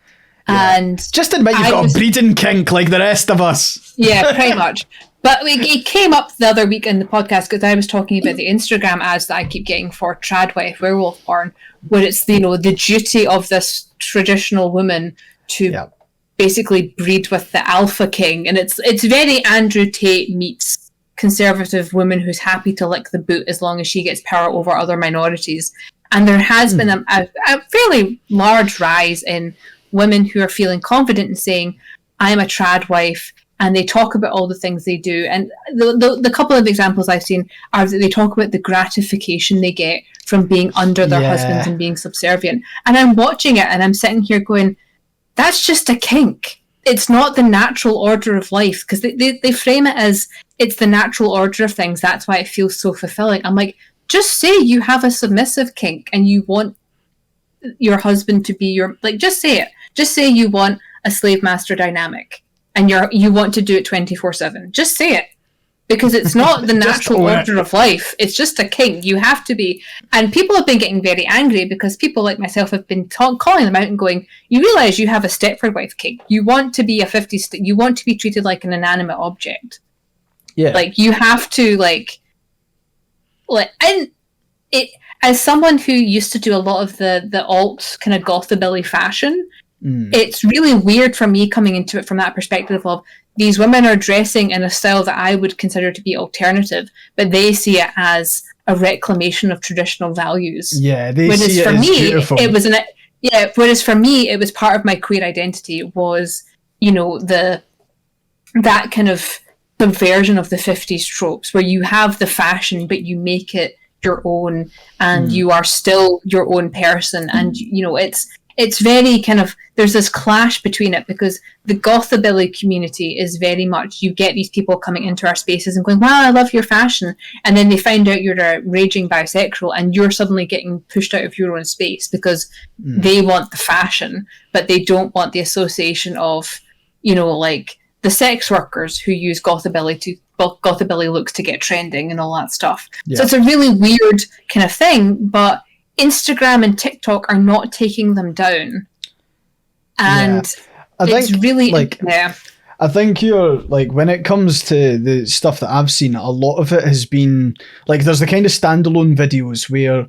And just admit you've got a breeding kink like the rest of us. Yeah, pretty much. But it came up the other week in the podcast because I was talking about the Instagram ads that I keep getting for trad wife werewolf porn, where it's the duty of this traditional woman to basically breed with the alpha king, and it's very Andrew Tate meets conservative woman who's happy to lick the boot as long as she gets power over other minorities. And there has been a fairly large rise in women who are feeling confident in saying, I'm a trad wife. And they talk about all the things they do. And the couple of examples I've seen are that they talk about the gratification they get from being under their husbands and being subservient. And I'm watching it and I'm sitting here going, that's just a kink. It's not the natural order of life. Because they frame it as it's the natural order of things. That's why it feels so fulfilling. I'm like, just say you have a submissive kink and you want your husband to be just say it. Just say you want a slave master dynamic. And you want to do it 24/7. Just say it. because it's not the Just natural own it. order of life. It's just a kink. You have to be. And people have been getting very angry because people like myself have been calling them out and going, you realise you have a Stepford wife kink. You want to be a 50s, you want to be treated like an inanimate object. Yeah. Like, you have to, and it, as someone who used to do a lot of the alt kind of gothabilly fashion, it's really weird for me coming into it from that perspective of these women are dressing in a style that I would consider to be alternative, but they see it as a reclamation of traditional values. Yeah, they whereas see it for as me, beautiful. it was whereas for me, it was part of my queer identity was, that kind of subversion of the 50s tropes where you have the fashion, but you make it your own and you are still your own person. And, it's very kind of, there's this clash between it because the gothabilly community is very much, you get these people coming into our spaces and going, wow, I love your fashion. And then they find out you're a raging bisexual and you're suddenly getting pushed out of your own space because they want the fashion, but they don't want the association of, the sex workers who use gothabilly looks to get trending and all that stuff. Yeah. So it's a really weird kind of thing, but Instagram and TikTok are not taking them down. And it's really... I think you're, when it comes to the stuff that I've seen, a lot of it has been, there's the kind of standalone videos where...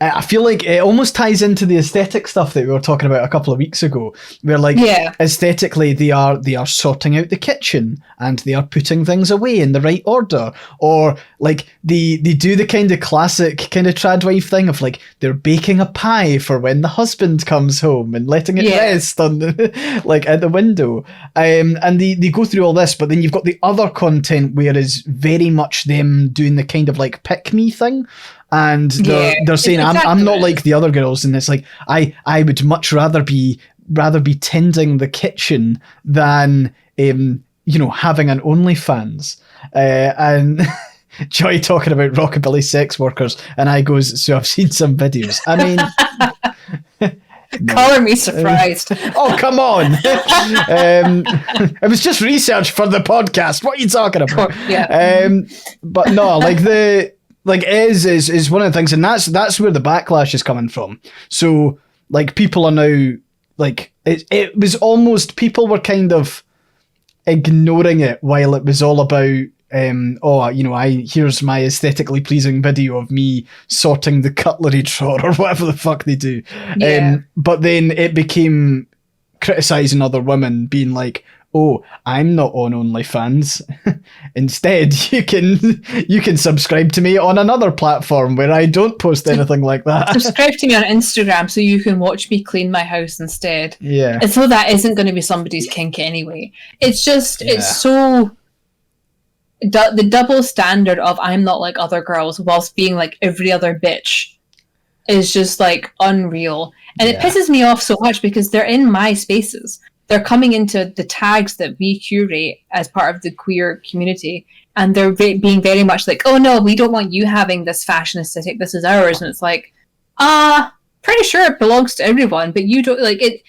I feel like it almost ties into the aesthetic stuff that we were talking about a couple of weeks ago, where aesthetically they are sorting out the kitchen and they are putting things away in the right order, or they do the kind of classic kind of tradwife thing of they're baking a pie for when the husband comes home and letting it rest on the, at the window, and they go through all this, but then you've got the other content where it's very much them doing the kind of pick me thing. And they're saying, I'm not like the other girls, and it's I would much rather be tending the kitchen than having an OnlyFans. And Joy talking about rockabilly sex workers, and I goes, so I've seen some videos. I mean, color me surprised. Oh, come on! It was just research for the podcast. What are you talking about? Yeah. But no, is one of the things, and that's where the backlash is coming from. So people are now it was almost, people were kind of ignoring it while it was all about here's my aesthetically pleasing video of me sorting the cutlery drawer or whatever the fuck they do. But then it became criticizing other women, being oh, I'm not on OnlyFans. Instead, you can subscribe to me on another platform where I don't post anything like that. Subscribe to me on Instagram so you can watch me clean my house instead. Yeah. And so that isn't going to be somebody's kink anyway. It's just, it's so... the double standard of I'm not like other girls whilst being like every other bitch is just unreal. And it pisses me off so much because they're in my spaces. They're coming into the tags that we curate as part of the queer community, and they're being very much oh no, we don't want you having this fashion aesthetic, this is ours. And it's pretty sure it belongs to everyone, but you don't it.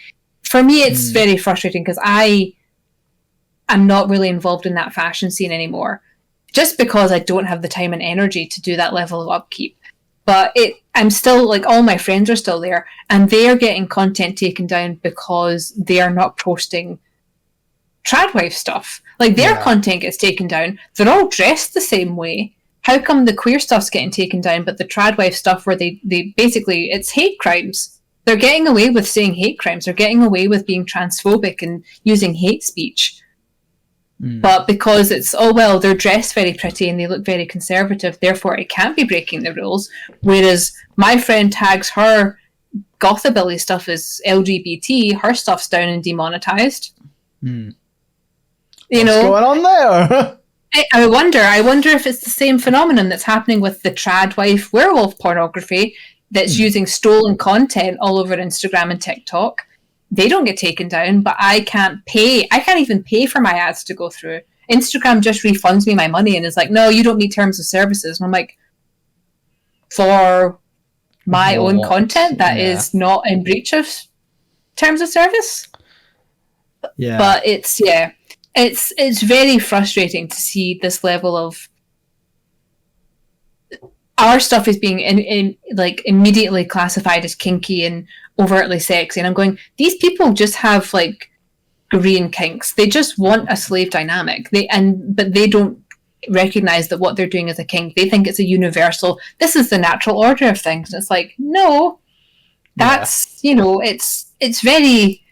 For me, it's very frustrating because I'm not really involved in that fashion scene anymore, just because I don't have the time and energy to do that level of upkeep. But I'm still all my friends are still there, and they are getting content taken down because they are not posting tradwife stuff. Their content gets taken down. They're all dressed the same way. How come the queer stuff's getting taken down, but the tradwife stuff where they basically, it's hate crimes. They're getting away with saying hate crimes. They're getting away with being transphobic and using hate speech. But because it's, they're dressed very pretty and they look very conservative, therefore it can't be breaking the rules. Whereas my friend tags her gothabilly stuff as LGBT, her stuff's down and demonetized. What's going on there? I wonder if it's the same phenomenon that's happening with the tradwife werewolf pornography that's using stolen content all over Instagram and TikTok. They don't get taken down, but I can't even pay for my ads to go through. Instagram just refunds me my money and is no, you don't meet terms of services. And I'm for my own content that is not in breach of terms of service? Yeah. But it's, it's very frustrating to see this level of our stuff is being like immediately classified as kinky and overtly sexy, and I'm going, these people just have like green kinks. They just want a slave dynamic. But they don't recognize that what they're doing is a kink. They think it's a universal. This is the natural order of things. And it's like, no, that's it's very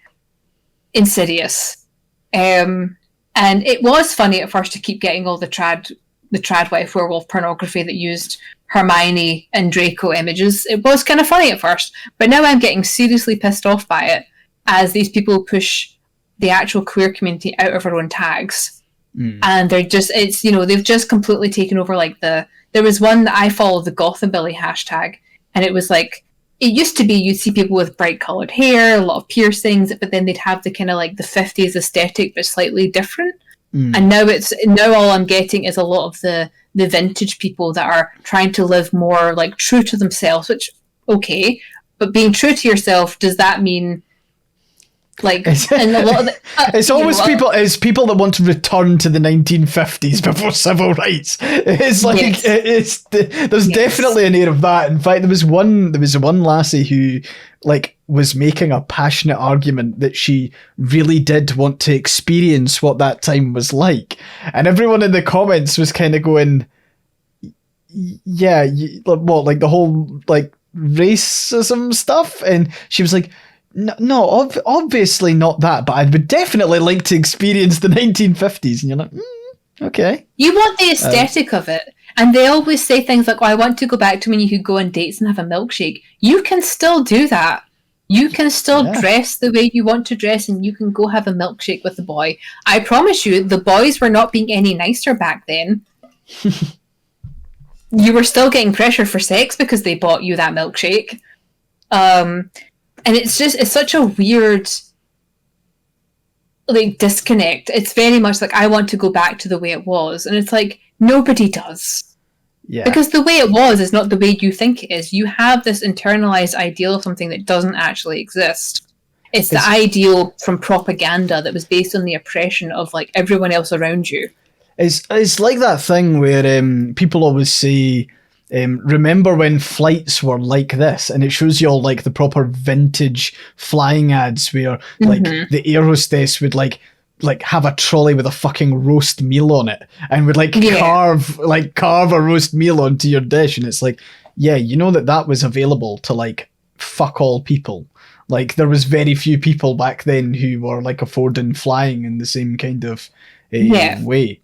insidious. And it was funny at first to keep getting all the trad wife werewolf pornography that used Hermione and Draco images. It was kind of funny at first, but now I'm getting seriously pissed off by it as these people push the actual queer community out of our own tags. And they're just, they've just completely taken over. Like there was one that I followed, the Gothabilly hashtag, and it was like, it used to be you'd see people with bright coloured hair, a lot of piercings, but then they'd have the kind of like the 50s aesthetic, but slightly different. And now all I'm getting is a lot of the vintage people that are trying to live more like true to themselves, which, okay, but being true to yourself, does that mean like, and a lot of it's always people that want to return to the 1950s before civil rights. It's like, there's definitely an air of that. In fact, there was one lassie who like was making a passionate argument that she really did want to experience what that time was like, and everyone in the comments was kind of going, yeah, what, like the whole like racism stuff, and she was like, no, obviously not that, but I would definitely like to experience the 1950s. And you're like, okay. You want the aesthetic of it. And they always say things like, I want to go back to when you could go on dates and have a milkshake. You can still do that. You can still dress the way you want to dress, and you can go have a milkshake with the boy. I promise you, the boys were not being any nicer back then. You were still getting pressure for sex because they bought you that milkshake. And it's such a weird like disconnect. It's very much like, I want to go back to the way it was, and it's like, nobody does. Yeah. Because the way it was is not the way you think it is. You have this internalized ideal of something that doesn't actually exist. It's the ideal from propaganda that was based on the oppression of like everyone else around you. It's like that thing where people always say, remember when flights were like this, and it shows you all like the proper vintage flying ads where like the air hostess would like have a trolley with a fucking roast meal on it and would like carve a roast meal onto your dish, and it's like, yeah, you know that was available to like fuck all people. Like there was very few people back then who were like affording flying in the same kind of way.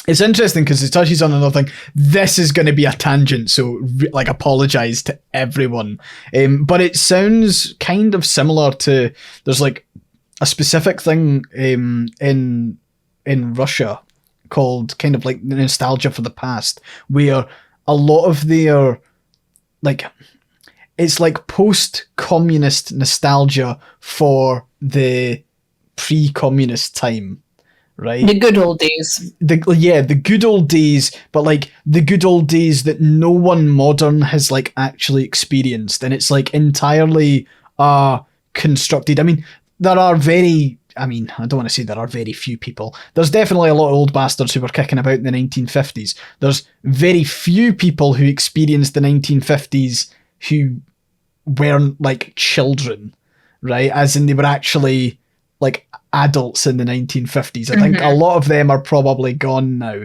It's interesting because it touches on another thing. This is going to be a tangent, so like apologize to everyone. But it sounds kind of similar to, there's like a specific thing in Russia called kind of like nostalgia for the past, where a lot of their like, it's like post-communist nostalgia for the pre-communist time. Right, the good old days. The good old days, but like the good old days that no one modern has like actually experienced, and it's like entirely constructed. I mean, I don't want to say there are very few people. There's definitely a lot of old bastards who were kicking about in the 1950s. There's very few people who experienced the 1950s who weren't like children, right? As in they were actually like adults in the 1950s. I think a lot of them are probably gone now.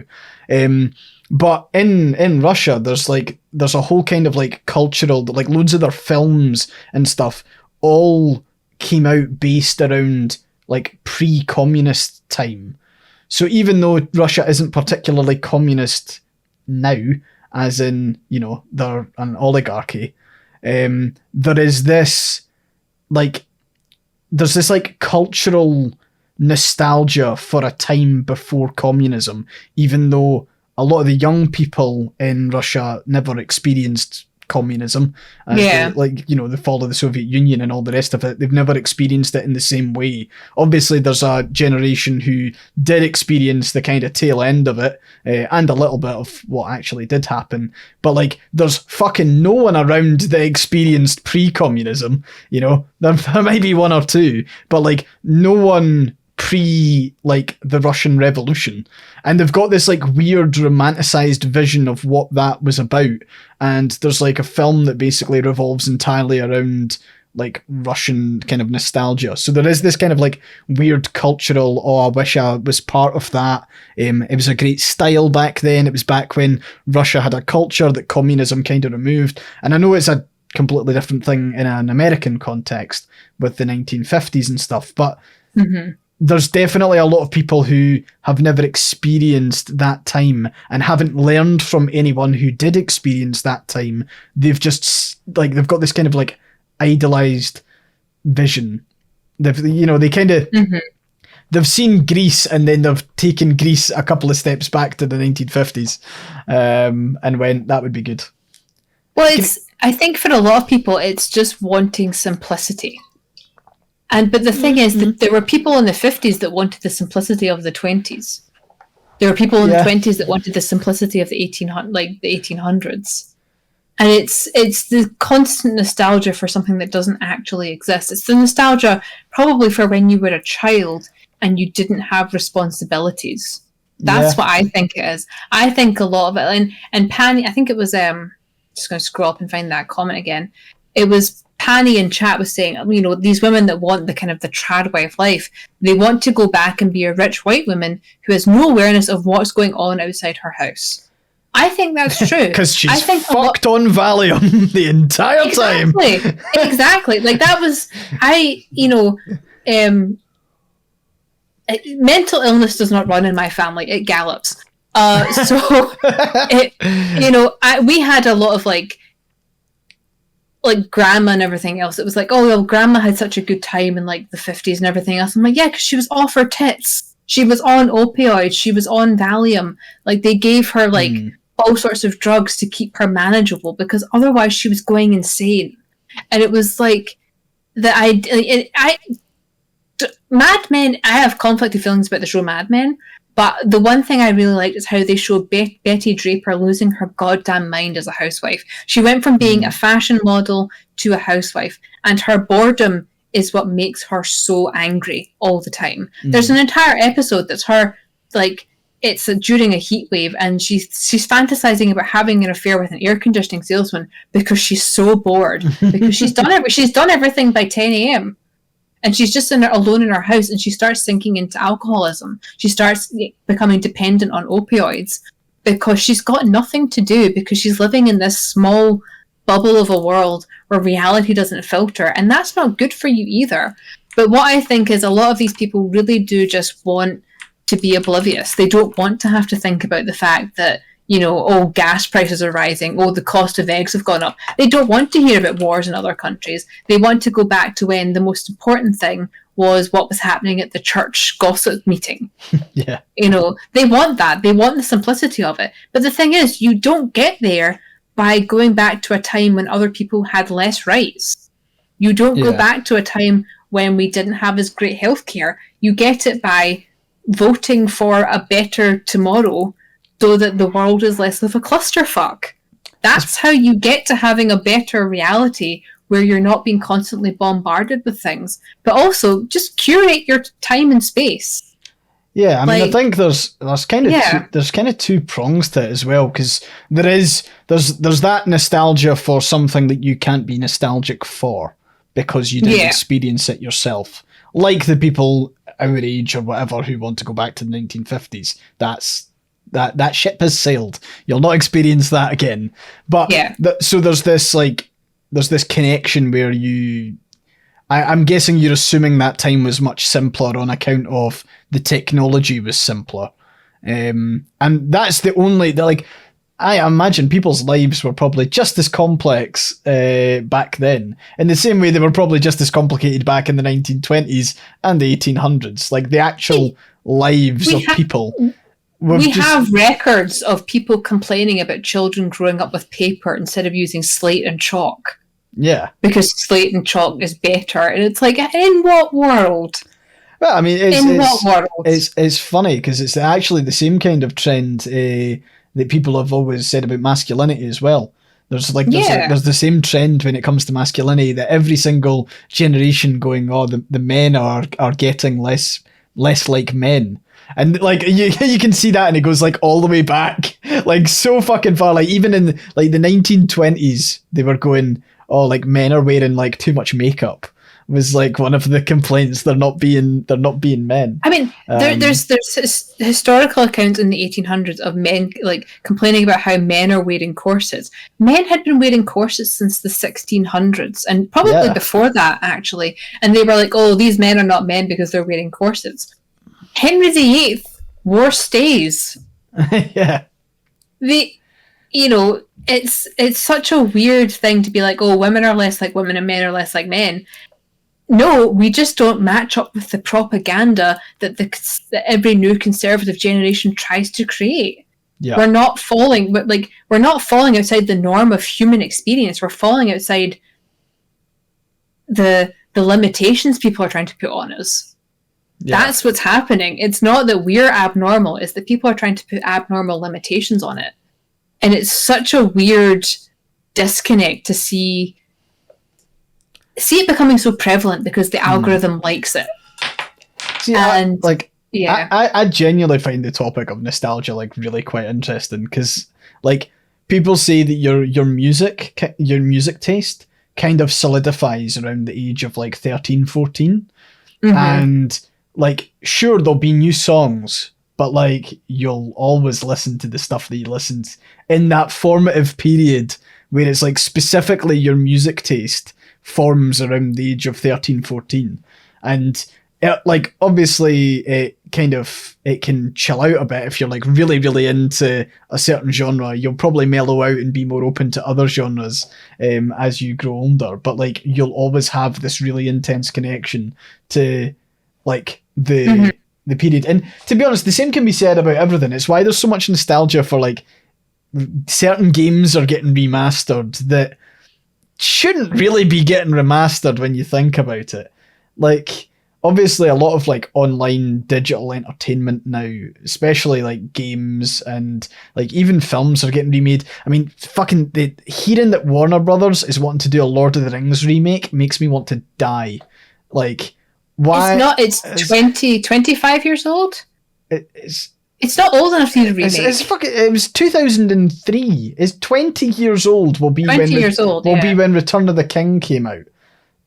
But in Russia, there's a whole kind of like cultural, like loads of their films and stuff all came out based around like pre-communist time. So even though Russia isn't particularly communist now, as in, they're an oligarchy, there is this like, there's this like cultural nostalgia for a time before communism, even though a lot of the young people in Russia never experienced communism. The fall of the Soviet Union and all the rest of it, they've never experienced it in the same way. Obviously, there's a generation who did experience the kind of tail end of it, and a little bit of what actually did happen. But like, there's fucking no one around that experienced pre-communism. There might be one or two, but like no one pre like the Russian Revolution, and they've got this like weird romanticized vision of what that was about. And there's like a film that basically revolves entirely around like Russian kind of nostalgia. So there is this kind of like weird cultural, oh, I wish I was part of that. It was a great style back then. It was back when Russia had a culture that communism kind of removed. And I know it's a completely different thing in an American context with the 1950s and stuff, but there's definitely a lot of people who have never experienced that time and haven't learned from anyone who did experience that time. They've just like, they've got this kind of like idolized vision. They've seen Greece and then they've taken Greece a couple of steps back to the 1950s and went, that would be good. Well, I think for a lot of people, it's just wanting simplicity. But the thing is that there were people in the 50s that wanted the simplicity of the 20s. There were people in the 20s that wanted the simplicity of the 1800s. And it's the constant nostalgia for something that doesn't actually exist. It's the nostalgia probably for when you were a child and you didn't have responsibilities. That's what I think it is. I think a lot of it, and Panny, I think it was, just going to scroll up and find that comment again. It was Panny in chat was saying, you know, these women that want the kind of the trad wife life, they want to go back and be a rich white woman who has no awareness of what's going on outside her house. I think that's true. Because she's fucked on Valium the entire time. Exactly. Like that was, mental illness does not run in my family. It gallops. We had a lot of like grandma and everything else. It was like, oh, well, grandma had such a good time in like the 50s and everything else. I'm like, yeah, because she was off her tits. She was on opioids. She was on Valium. Like they gave her like all sorts of drugs to keep her manageable because otherwise she was going insane. And it was like Mad Men. I have conflicted feelings about the show Mad Men, but the one thing I really liked is how they showed Betty Draper losing her goddamn mind as a housewife. She went from being a fashion model to a housewife, and her boredom is what makes her so angry all the time. There's an entire episode that's her, like, it's during a heat wave, and she's fantasizing about having an affair with an air conditioning salesman because she's so bored, because she's done everything by 10 a.m. and she's just alone in her house, and she starts sinking into alcoholism. She starts becoming dependent on opioids because she's got nothing to do, because she's living in this small bubble of a world where reality doesn't filter, and that's not good for you either. But what I think is a lot of these people really do just want to be oblivious. They don't want to have to think about the fact that, you know, oh, gas prices are rising, oh, the cost of eggs have gone up. They don't want to hear about wars in other countries. They want to go back to when the most important thing was what was happening at the church gossip meeting. Yeah. You know, they want that. They want the simplicity of it. But the thing is, you don't get there by going back to a time when other people had less rights. You don't go back to a time when we didn't have as great healthcare. You get it by voting for a better tomorrow so that the world is less of a clusterfuck. That's how you get to having a better reality where you're not being constantly bombarded with things. But also, just curate your time and space. Yeah, I mean, I think there's kind of two prongs to it as well, because there's that nostalgia for something that you can't be nostalgic for because you didn't experience it yourself. Like the people our age or whatever who want to go back to the 1950s. That ship has sailed. You'll not experience that again. But so there's this connection where I'm guessing you're assuming that time was much simpler on account of the technology was simpler. And that's the only, I imagine people's lives were probably just as complex back then. In the same way they were probably just as complicated back in the 1920s and the 1800s. Like the actual lives of people. We have records of people complaining about children growing up with paper instead of using slate and chalk. Yeah. Because slate and chalk is better. And it's like, in what world? Well, I mean, it's funny because it's actually the same kind of trend that people have always said about masculinity as well. There's the same trend when it comes to masculinity that every single generation going, oh, the men are getting less less like men. And like you can see that, and it goes like all the way back, like so fucking far. Like even in like the 1920s, they were going, oh, like men are wearing like too much makeup. Was like one of the complaints. They're not being men. I mean, there's historical accounts in the 1800s of men like complaining about how men are wearing corsets. Men had been wearing corsets since the 1600s, and probably before that actually. And they were like, "Oh, these men are not men because they're wearing corsets." Henry VIII wore stays. Yeah. It's such a weird thing to be like, "Oh, women are less like women and men are less like men." No, we just don't match up with the propaganda that every new conservative generation tries to create. Yeah. We're not falling outside the norm of human experience. We're falling outside the limitations people are trying to put on us. Yeah. That's what's happening. It's not that we're abnormal, it's that people are trying to put abnormal limitations on it. And it's such a weird disconnect to see it becoming so prevalent because the algorithm likes it. See, I genuinely find the topic of nostalgia like really quite interesting, because like people say that your music taste kind of solidifies around the age of like 13, 14. Mm-hmm. And like, sure, there'll be new songs, but like you'll always listen to the stuff that you listened in that formative period where it's like specifically your music taste forms around the age of 13, 14. And like obviously it can chill out a bit if you're like really, really into a certain genre. You'll probably mellow out and be more open to other genres as you grow older. But like you'll always have this really intense connection to like the period. And to be honest, the same can be said about everything. It's why there's so much nostalgia for like certain games are getting remastered that shouldn't really be getting remastered when you think about it. Like obviously a lot of like online digital entertainment now, especially like games and like even films are getting remade. I mean, fucking hearing that Warner Brothers is wanting to do a Lord of the Rings remake makes me want to die. Like, why? It's 25 years old? It's not old enough to remake. It was 2003. It's 20 years old. Will be when Return of the King came out,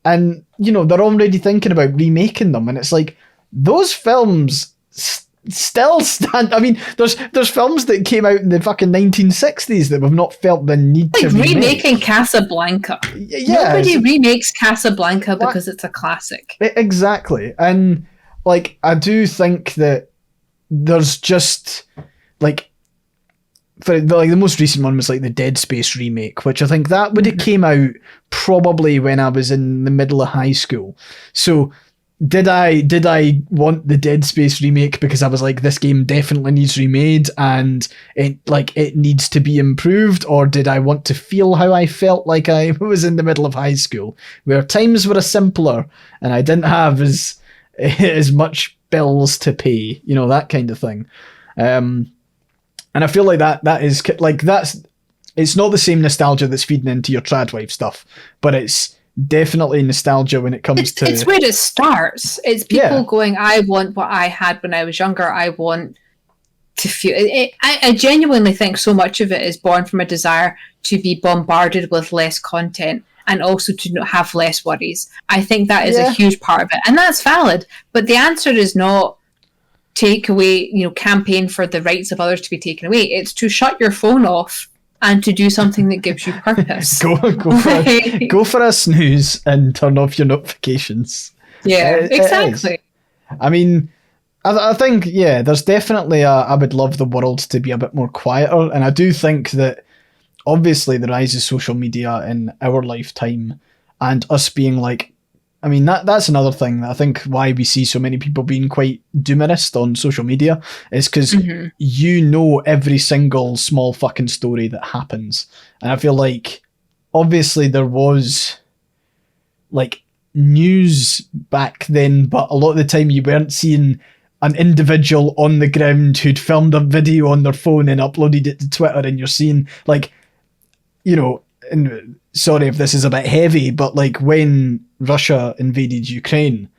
and they're already thinking about remaking them. And it's like those films still stand. I mean, there's films that came out in the fucking 1960s that we've not felt the need to remake. Remaking Casablanca. Yeah, nobody remakes Casablanca because it's a classic. Exactly, and like I do think that. There's just like for like the most recent one was like the Dead Space remake, which I think that would have came out probably when I was in the middle of high school. So did I want the Dead Space remake because I was like, this game definitely needs remade and it needs to be improved, or did I want to feel how I felt like I was in the middle of high school, where times were simpler and I didn't have as much bills to pay, that kind of thing. And I feel like that is like it's not the same nostalgia that's feeding into your tradwife stuff, but it's definitely nostalgia when it comes to it's where it starts. It's people going, I want what I had when I was younger. I want to feel it. I genuinely think so much of it is born from a desire to be bombarded with less content and also to have less worries. I think that is a huge part of it. And that's valid. But the answer is not take away, campaign for the rights of others to be taken away. It's to shut your phone off and to do something that gives you purpose. go for a snooze and turn off your notifications. Yeah, exactly. I mean, I think, there's definitely I would love the world to be a bit more quieter. And I do think that obviously the rise of social media in our lifetime and us being like, I mean, that's another thing that I think why we see so many people being quite doomerist on social media is because every single small fucking story that happens. And I feel like obviously there was like news back then, but a lot of the time you weren't seeing an individual on the ground who'd filmed a video on their phone and uploaded it to Twitter, and you're seeing like, and sorry if this is a bit heavy, but like when Russia invaded Ukraine,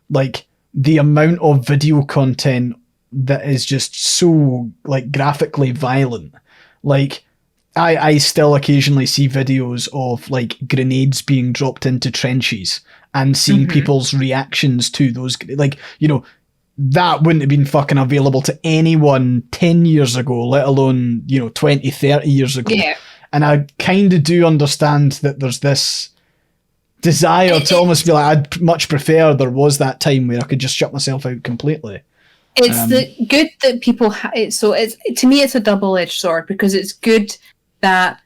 like the amount of video content that is just so like graphically violent. Like I still occasionally see videos of like grenades being dropped into trenches and seeing people's reactions to those, like, you know, that wouldn't have been fucking available to anyone 10 years ago, let alone, you know, 20, 30 years ago. Yeah. And I kind of do understand that there's this desire to almost be like, I'd much prefer there was that time where I could just shut myself out completely. It's the good that people so it's, to me, it's a double-edged sword, because it's good that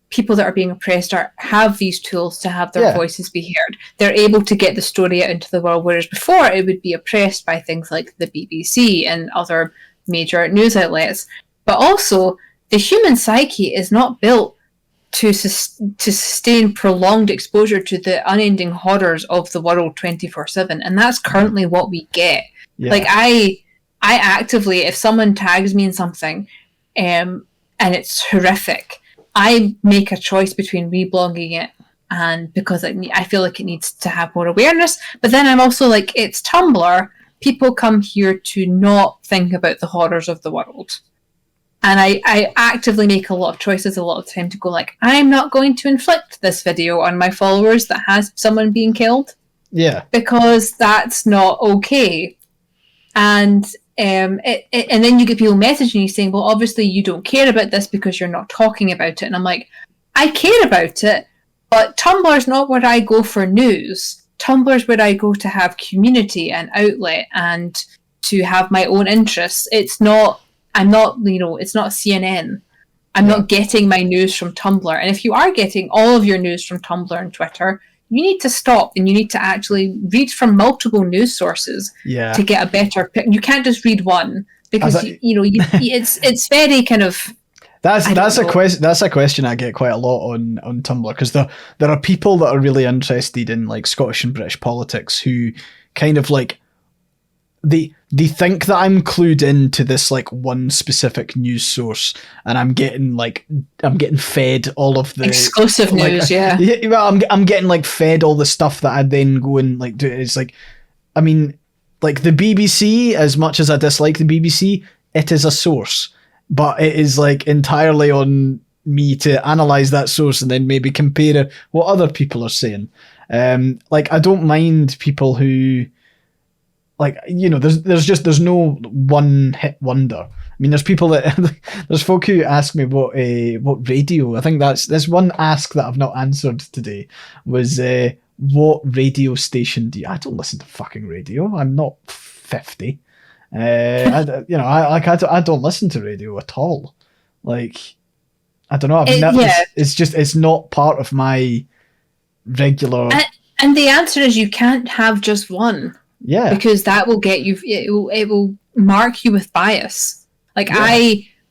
people that are being oppressed have these tools to have their voices be heard. They're able to get the story out into the world, whereas before it would be oppressed by things like the BBC and other major news outlets. But also, the human psyche is not built to sustain prolonged exposure to the unending horrors of the world 24/7, and that's currently what we get. Like I actively, if someone tags me in something, and it's horrific, I make a choice between reblogging it, and because I feel like it needs to have more awareness. But then I'm also like, it's Tumblr. People come here to not think about the horrors of the world. And I actively make a lot of choices a lot of the time to go like, I'm not going to inflict this video on my followers that has someone being killed. Yeah. Because that's not okay. And and then you get people messaging you saying, well, obviously you don't care about this because you're not talking about it. And I'm like, I care about it, but Tumblr's not where I go for news. Tumblr's where I go to have community and outlet and to have my own interests. It's not CNN. I'm not getting my news from Tumblr. And if you are getting all of your news from Tumblr and Twitter, you need to stop, and you need to actually read from multiple news sources to get a better picture. You can't just read one, because it's very kind of. That's a question I get quite a lot on Tumblr, because there are people that are really interested in like Scottish and British politics who kind of like they think that I'm clued into this like one specific news source, and I'm getting fed all of the exclusive news. Well, I'm getting like fed all the stuff that I then go and like do. It's like, I mean, like the BBC, as much as I dislike the BBC, it is a source, but it is like entirely on me to analyze that source and then maybe compare what other people are saying. Like I don't mind people who, like, you know, there's no one hit wonder. I mean, there's people there's folk who ask me what radio. I think there's one ask that I've not answered today was what radio station do you? I don't listen to fucking radio. I'm not 50. I don't listen to radio at all. Like, I don't know. It's not part of my regular. And the answer is you can't have just one. Yeah, because that will get you. It will mark you with bias. Like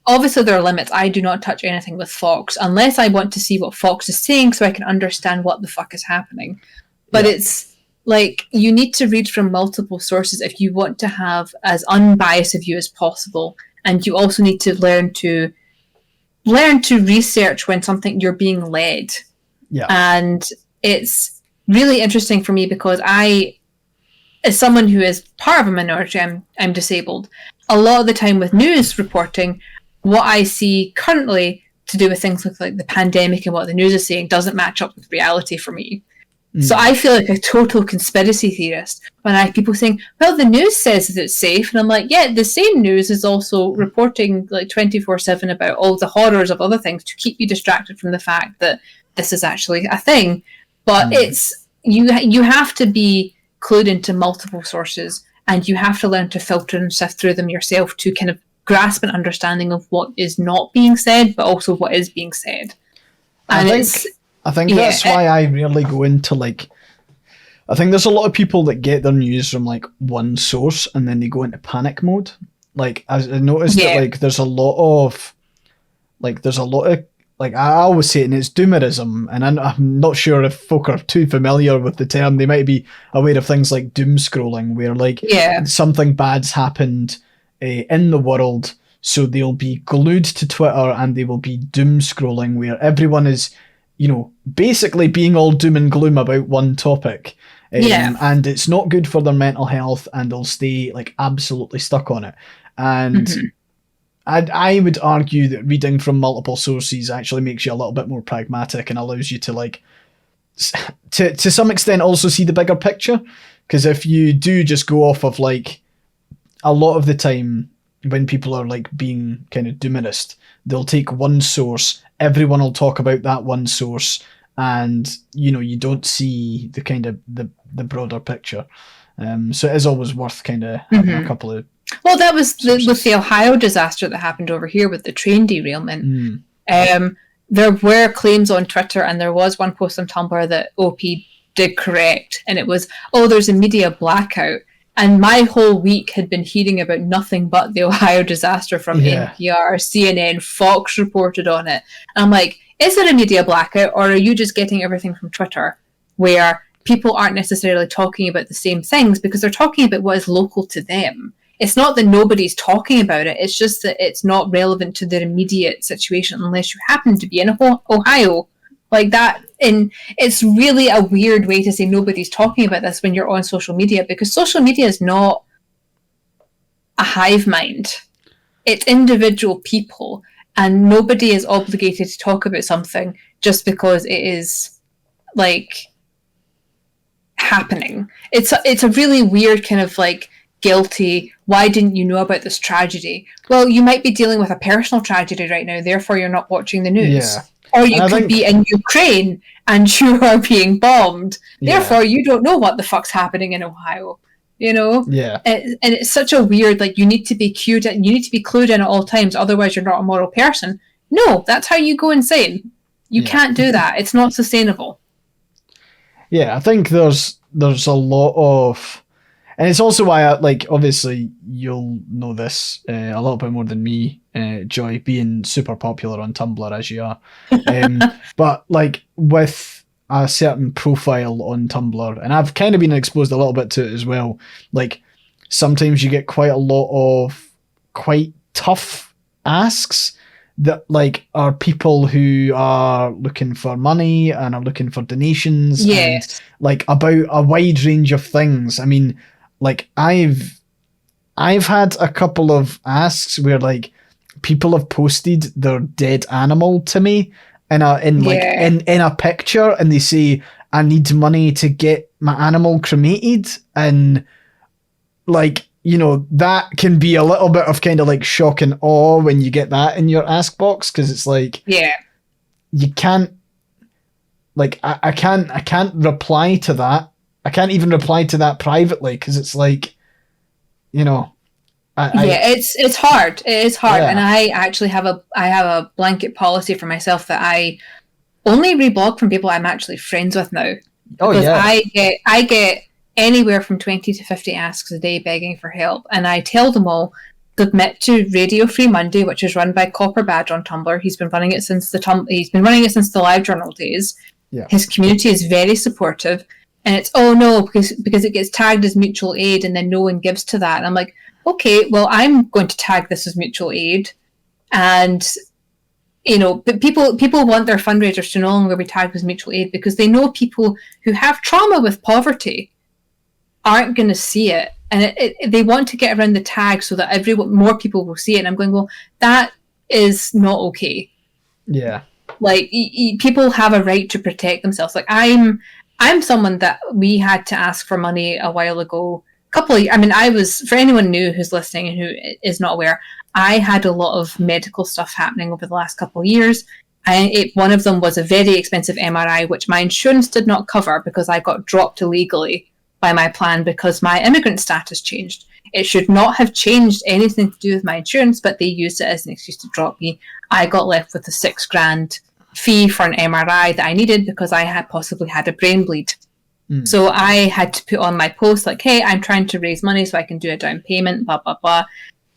obviously there are limits. I do not touch anything with Fox unless I want to see what Fox is saying so I can understand what the fuck is happening. But it's like you need to read from multiple sources if you want to have as unbiased a view as possible, and you also need to learn to research when something you're being led. Yeah, and it's really interesting for me because as someone who is part of a minority, I'm disabled. A lot of the time with news reporting, what I see currently to do with things like the pandemic and what the news is saying doesn't match up with reality for me. So I feel like a total conspiracy theorist when I have people saying, well, the news says that it's safe. And I'm like, yeah, the same news is also reporting like 24/7 about all the horrors of other things to keep you distracted from the fact that this is actually a thing. But it's you have to be clued into multiple sources, and you have to learn to filter and sift through them yourself to kind of grasp an understanding of what is not being said, but also what is being said. And I think that's why I rarely go into like. I think there's a lot of people that get their news from like one source and then they go into panic mode. Like I noticed that like there's a lot of like I always say it, and it's doomerism, and I'm not sure if folk are too familiar with the term. They might be aware of things like doom scrolling, where like something bad's happened in the world, so they'll be glued to Twitter and they will be doom scrolling, where everyone is, you know, basically being all doom and gloom about one topic. And it's not good for their mental health, and they'll stay like absolutely stuck on it. And I would argue that reading from multiple sources actually makes you a little bit more pragmatic and allows you to like to some extent also see the bigger picture. Because if you do just go off of like a lot of the time when people are like being kind of doomist, they'll take one source, everyone will talk about that one source, and you know, you don't see the kind of the broader picture. So it is always worth kind of having a couple of. Well, that was with the Ohio disaster that happened over here with the train derailment. There were claims on Twitter, and there was one post on Tumblr that OP did correct, and it was, oh, there's a media blackout. And my whole week had been hearing about nothing but the Ohio disaster from NPR, CNN, Fox reported on it. And I'm like, is it a media blackout, or are you just getting everything from Twitter, where people aren't necessarily talking about the same things because they're talking about what is local to them? It's not that nobody's talking about it, it's just that it's not relevant to their immediate situation unless you happen to be in Ohio. Like that, and it's really a weird way to say nobody's talking about this when you're on social media, because social media is not a hive mind. It's individual people, and nobody is obligated to talk about something just because it is like happening. It's a really weird kind of like guilty, why didn't you know about this tragedy? Well, you might be dealing with a personal tragedy right now, therefore you're not watching the news. Or you could be in Ukraine and you are being bombed. Therefore, you don't know what the fuck's happening in Ohio. You know? And it's such a weird, like, you need to be clued in at all times, otherwise you're not a moral person. No, that's how you go insane. You can't do that. It's not sustainable. Yeah, I think there's a lot of... And it's also why, obviously, you'll know this a little bit more than me, Joy, being super popular on Tumblr as you are. But, like, with a certain profile on Tumblr, and I've kind of been exposed a little bit to it as well, like, sometimes you get quite a lot of quite tough asks that, like, are people who are looking for money and are looking for donations. And, like, about a wide range of things. I mean... Like, I've had a couple of asks where, like, people have posted their dead animal to me in a picture, and they say, I need money to get my animal cremated. And, like, you know, that can be a little bit of kind of, like, shock and awe when you get that in your ask box, because it's like... You can't... Like, I can't reply to that. I can't even reply to that privately, because it's like, you know, it's hard. It is hard, and I actually have a blanket policy for myself that I only reblog from people I'm actually friends with now. Because I get anywhere from 20 to 50 asks a day begging for help, and I tell them all, submit to Radio Free Monday, which is run by Copper Badge on Tumblr. He's been running it since the live journal days. His community is very supportive. And it's, oh no, because it gets tagged as mutual aid and then no one gives to that. And I'm like, okay, well, I'm going to tag this as mutual aid. And, you know, but people want their fundraisers to no longer be tagged as mutual aid because they know people who have trauma with poverty aren't going to see it. And they want to get around the tag so that more people will see it. And I'm going, well, that is not okay. Yeah. Like, people have a right to protect themselves. Like, I'm someone that we had to ask for money a while ago. I was, for anyone new who's listening and who is not aware, I had a lot of medical stuff happening over the last couple of years. One of them was a very expensive MRI, which my insurance did not cover because I got dropped illegally by my plan because my immigrant status changed. It should not have changed anything to do with my insurance, but they used it as an excuse to drop me. I got left with a $6,000 fee for an MRI that I needed because I had possibly had a brain bleed. So I had to put on my post like, hey, I'm trying to raise money so I can do a down payment, blah, blah, blah.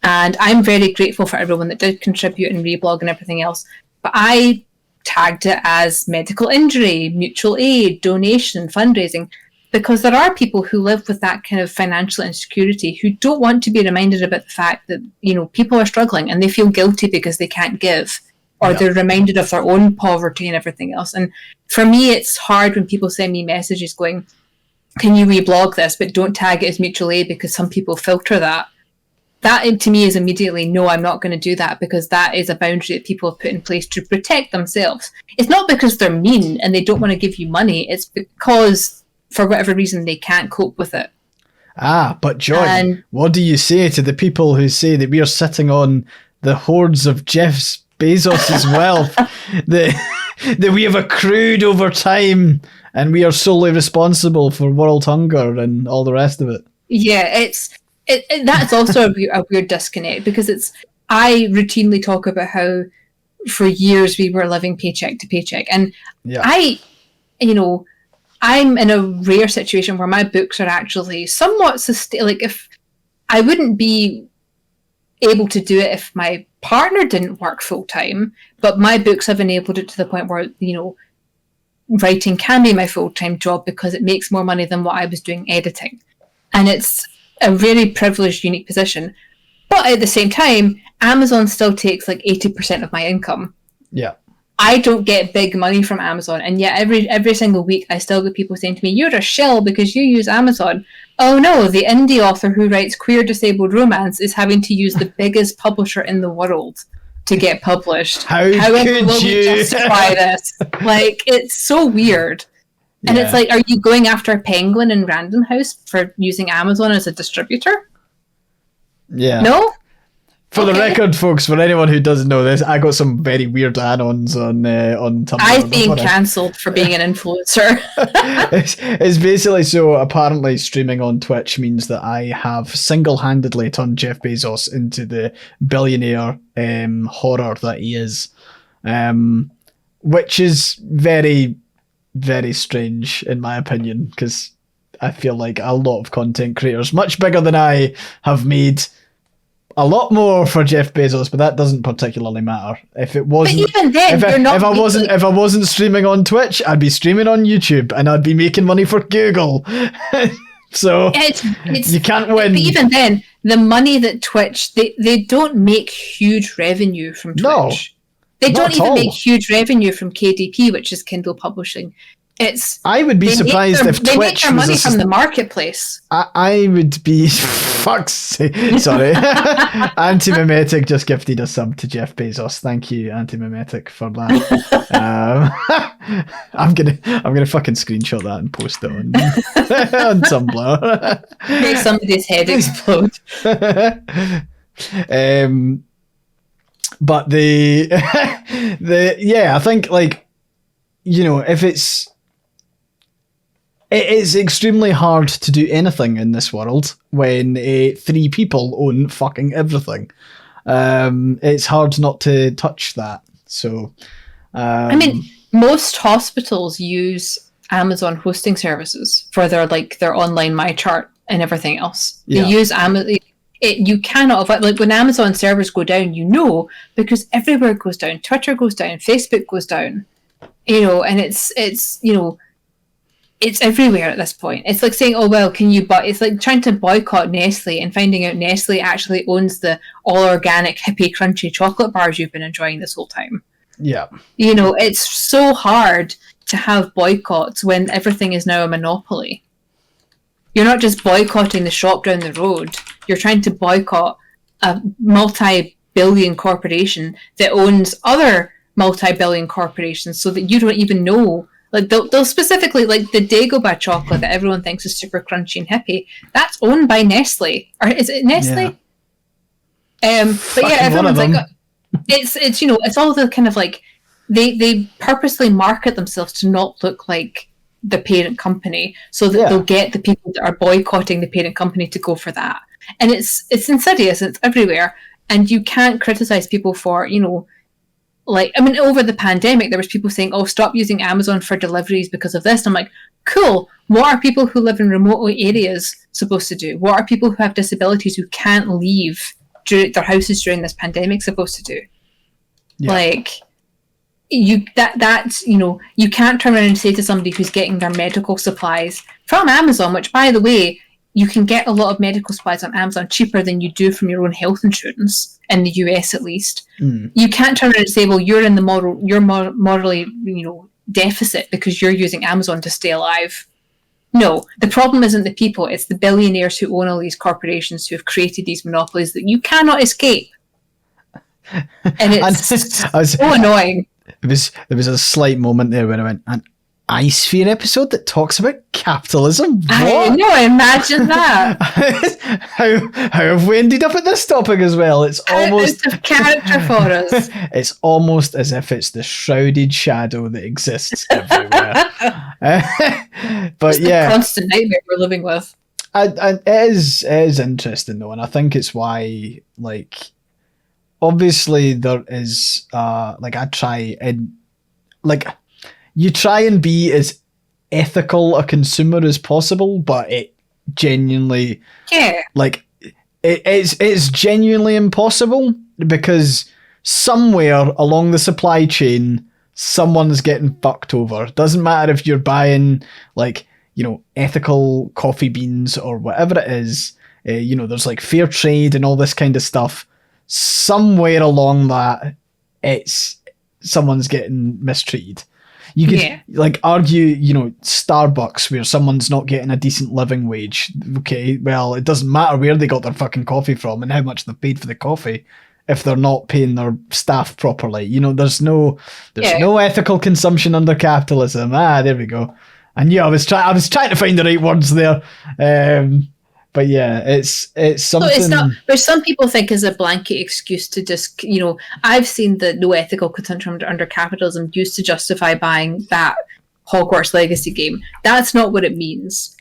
And I'm very grateful for everyone that did contribute and reblog and everything else. But I tagged it as medical injury, mutual aid, donation, fundraising, because there are people who live with that kind of financial insecurity who don't want to be reminded about the fact that, you know, people are struggling and they feel guilty because they can't give. Or they're reminded of their own poverty and everything else. And for me, it's hard when people send me messages going, can you reblog this, but don't tag it as mutual aid because some people filter that. That to me is immediately, no, I'm not going to do that, because that is a boundary that people have put in place to protect themselves. It's not because they're mean and they don't want to give you money. It's because for whatever reason they can't cope with it. But John, what do you say to the people who say that we are sitting on the hordes of Jeff Bezos' wealth, that we have accrued over time and we are solely responsible for world hunger and all the rest of it? Yeah, that's also a weird disconnect, because I routinely talk about how for years we were living paycheck to paycheck, and I'm in a rare situation where my books are actually somewhat like, if I wouldn't be able to do it if my partner didn't work full time, but my books have enabled it to the point where, writing can be my full-time job because it makes more money than what I was doing editing. And it's a very privileged, unique position. But at the same time, Amazon still takes like 80% of my income. Yeah. I don't get big money from Amazon, and yet every single week I still get people saying to me, "You're a shill because you use Amazon." Oh no, the indie author who writes queer disabled romance is having to use the biggest publisher in the world to get published. How could will you justify this? Like, it's so weird. And it's like, are you going after Penguin and Random House for using Amazon as a distributor? Yeah. No? For the record, folks, for anyone who doesn't know this, I got some very weird add-ons on Tumblr. I've been cancelled for being an influencer. It's basically, so apparently streaming on Twitch means that I have single-handedly turned Jeff Bezos into the billionaire horror that he is, which is very, very strange in my opinion, because I feel like a lot of content creators, much bigger than I, have made a lot more for Jeff Bezos, but that doesn't particularly matter. If it wasn't, but even then, if I wasn't streaming on Twitch, I'd be streaming on YouTube, and I'd be making money for Google. So you can't win. But even then, the money that Twitch, they don't make huge revenue from Twitch. No, they don't even make huge revenue from KDP, which is Kindle Publishing. I would be surprised if Twitch they make their money from the marketplace. I would be fuck's sake. Sorry, Anti-Mimetic just gifted a sub to Jeff Bezos. Thank you, Anti-Mimetic, for that. I'm gonna fucking screenshot that and post it on on Tumblr. Make somebody's head explode. But I think, like, if it is extremely hard to do anything in this world when 3 people own fucking everything. It's hard not to touch that. So, I mean, most hospitals use Amazon hosting services for their online MyChart and everything else. They use Amazon. You cannot, like, when Amazon servers go down, because everywhere goes down. Twitter goes down, Facebook goes down, and it's everywhere at this point. It's like saying, oh, well, can you buy... It's like trying to boycott Nestle and finding out Nestle actually owns the all-organic, hippie, crunchy chocolate bars you've been enjoying this whole time. Yeah. It's so hard to have boycotts when everything is now a monopoly. You're not just boycotting the shop down the road. You're trying to boycott a multi-billion corporation that owns other multi-billion corporations so that you don't even know. Like, they'll specifically, like, the Dagobah chocolate that everyone thinks is super crunchy and hippie, that's owned by Nestle. Or is it Nestle? Yeah. But yeah, everyone's like, it's all the kind of, like, they purposely market themselves to not look like the parent company so that they'll get the people that are boycotting the parent company to go for that. And it's insidious, it's everywhere. And you can't criticize people for, over the pandemic, there was people saying, oh, stop using Amazon for deliveries because of this. And I'm like, cool. What are people who live in remote areas supposed to do? What are people who have disabilities who can't leave their houses during this pandemic supposed to do? Yeah. Like, you can't turn around and say to somebody who's getting their medical supplies from Amazon, which, by the way, you can get a lot of medical supplies on Amazon cheaper than you do from your own health insurance, in the US at least. You can't turn around and say, well, you're in the morally deficit because you're using Amazon to stay alive. No, the problem isn't the people, it's the billionaires who own all these corporations who have created these monopolies that you cannot escape. And it's so annoying. There was a slight moment there when I went, an Ice Sphere episode that talks about capitalism? What? I know, imagine that. how have we ended up at this topic as well? It's almost out of character for us. It's almost as if it's the shrouded shadow that exists everywhere. But the constant nightmare we're living with. It is interesting though, and I think it's why, like, obviously there is you try and be as ethical a consumer as possible, but it genuinely it's genuinely impossible, because somewhere along the supply chain someone's getting fucked over. Doesn't matter if you're buying ethical coffee beans or whatever it is. There's like fair trade and all this kind of stuff. Somewhere along that, it's someone's getting mistreated. You could argue, Starbucks, where someone's not getting a decent living wage. Okay, well, it doesn't matter where they got their fucking coffee from and how much they've paid for the coffee if they're not paying their staff properly. There's no ethical consumption under capitalism. There we go. I knew I was trying to find the right words there. But yeah, it's something. So it's not. There's some people think is a blanket excuse to just, I've seen the no ethical consumption under capitalism used to justify buying that Hogwarts Legacy game. That's not what it means.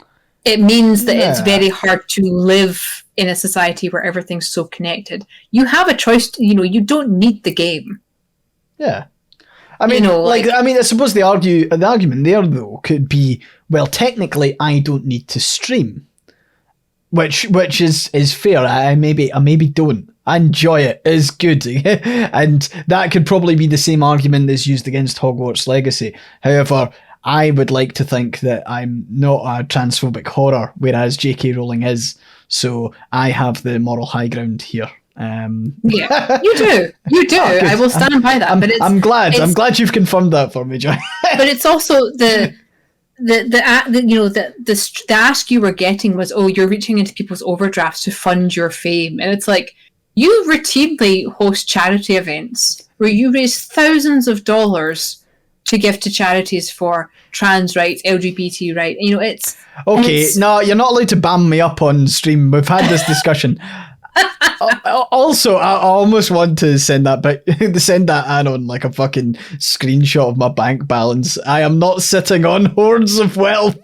It means that it's very hard to live in a society where everything's so connected. You have a choice. You don't need the game. Yeah. I mean, I suppose the argument there though could be, well, technically, I don't need to stream. Which is fair. I maybe don't. I enjoy it. It's good. And that could probably be the same argument that's used against Hogwarts Legacy. However, I would like to think that I'm not a transphobic horror, whereas J.K. Rowling is. So I have the moral high ground here. Yeah, you do. Oh, I will stand by that. I'm glad you've confirmed that for me, Joy. But it's also the ask you were getting was, oh, you're reaching into people's overdrafts to fund your fame. And it's like, you routinely host charity events where you raise thousands of dollars to give to charities for trans rights, LGBT rights. It's... Okay, no, you're not allowed to bam me up on stream. We've had this discussion. Also, I almost want to send that ad on like a fucking screenshot of my bank balance. I am not sitting on hordes of wealth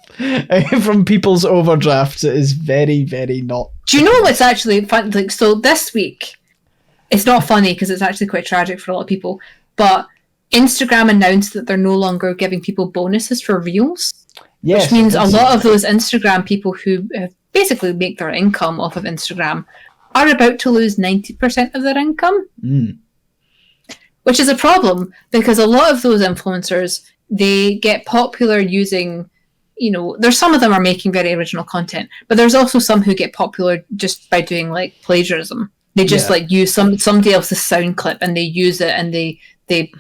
from people's overdrafts. It is very, very not. Do you know what's actually fun? Like, so this week, it's not funny because it's actually quite tragic for a lot of people, but Instagram announced that they're no longer giving people bonuses for reels. Yes, which means a lot of those Instagram people who basically make their income off of Instagram are about to lose 90% of their income. Which is a problem, because a lot of those influencers, they get popular using, there's some of them are making very original content, but there's also some who get popular just by doing like plagiarism. They just like use somebody else's sound clip and they use it and they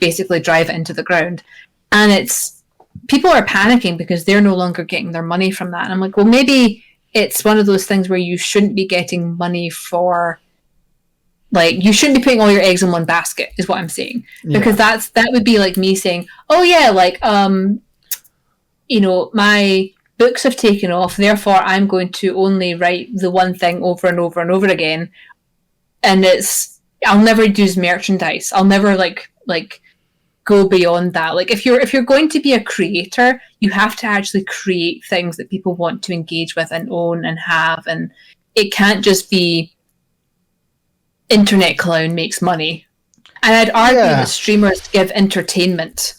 basically drive it into the ground. And people are panicking because they're no longer getting their money from that. And I'm like, well, maybe it's one of those things where you shouldn't be getting money for, like, you shouldn't be putting all your eggs in one basket, is what I'm saying. Because that would be like me saying, oh yeah, like, my books have taken off, therefore I'm going to only write the one thing over and over and over again. And I'll never use merchandise. I'll never like go beyond that. Like, if you're going to be a creator, you have to actually create things that people want to engage with and own and have, and it can't just be internet clown makes money. And I'd argue that streamers give entertainment,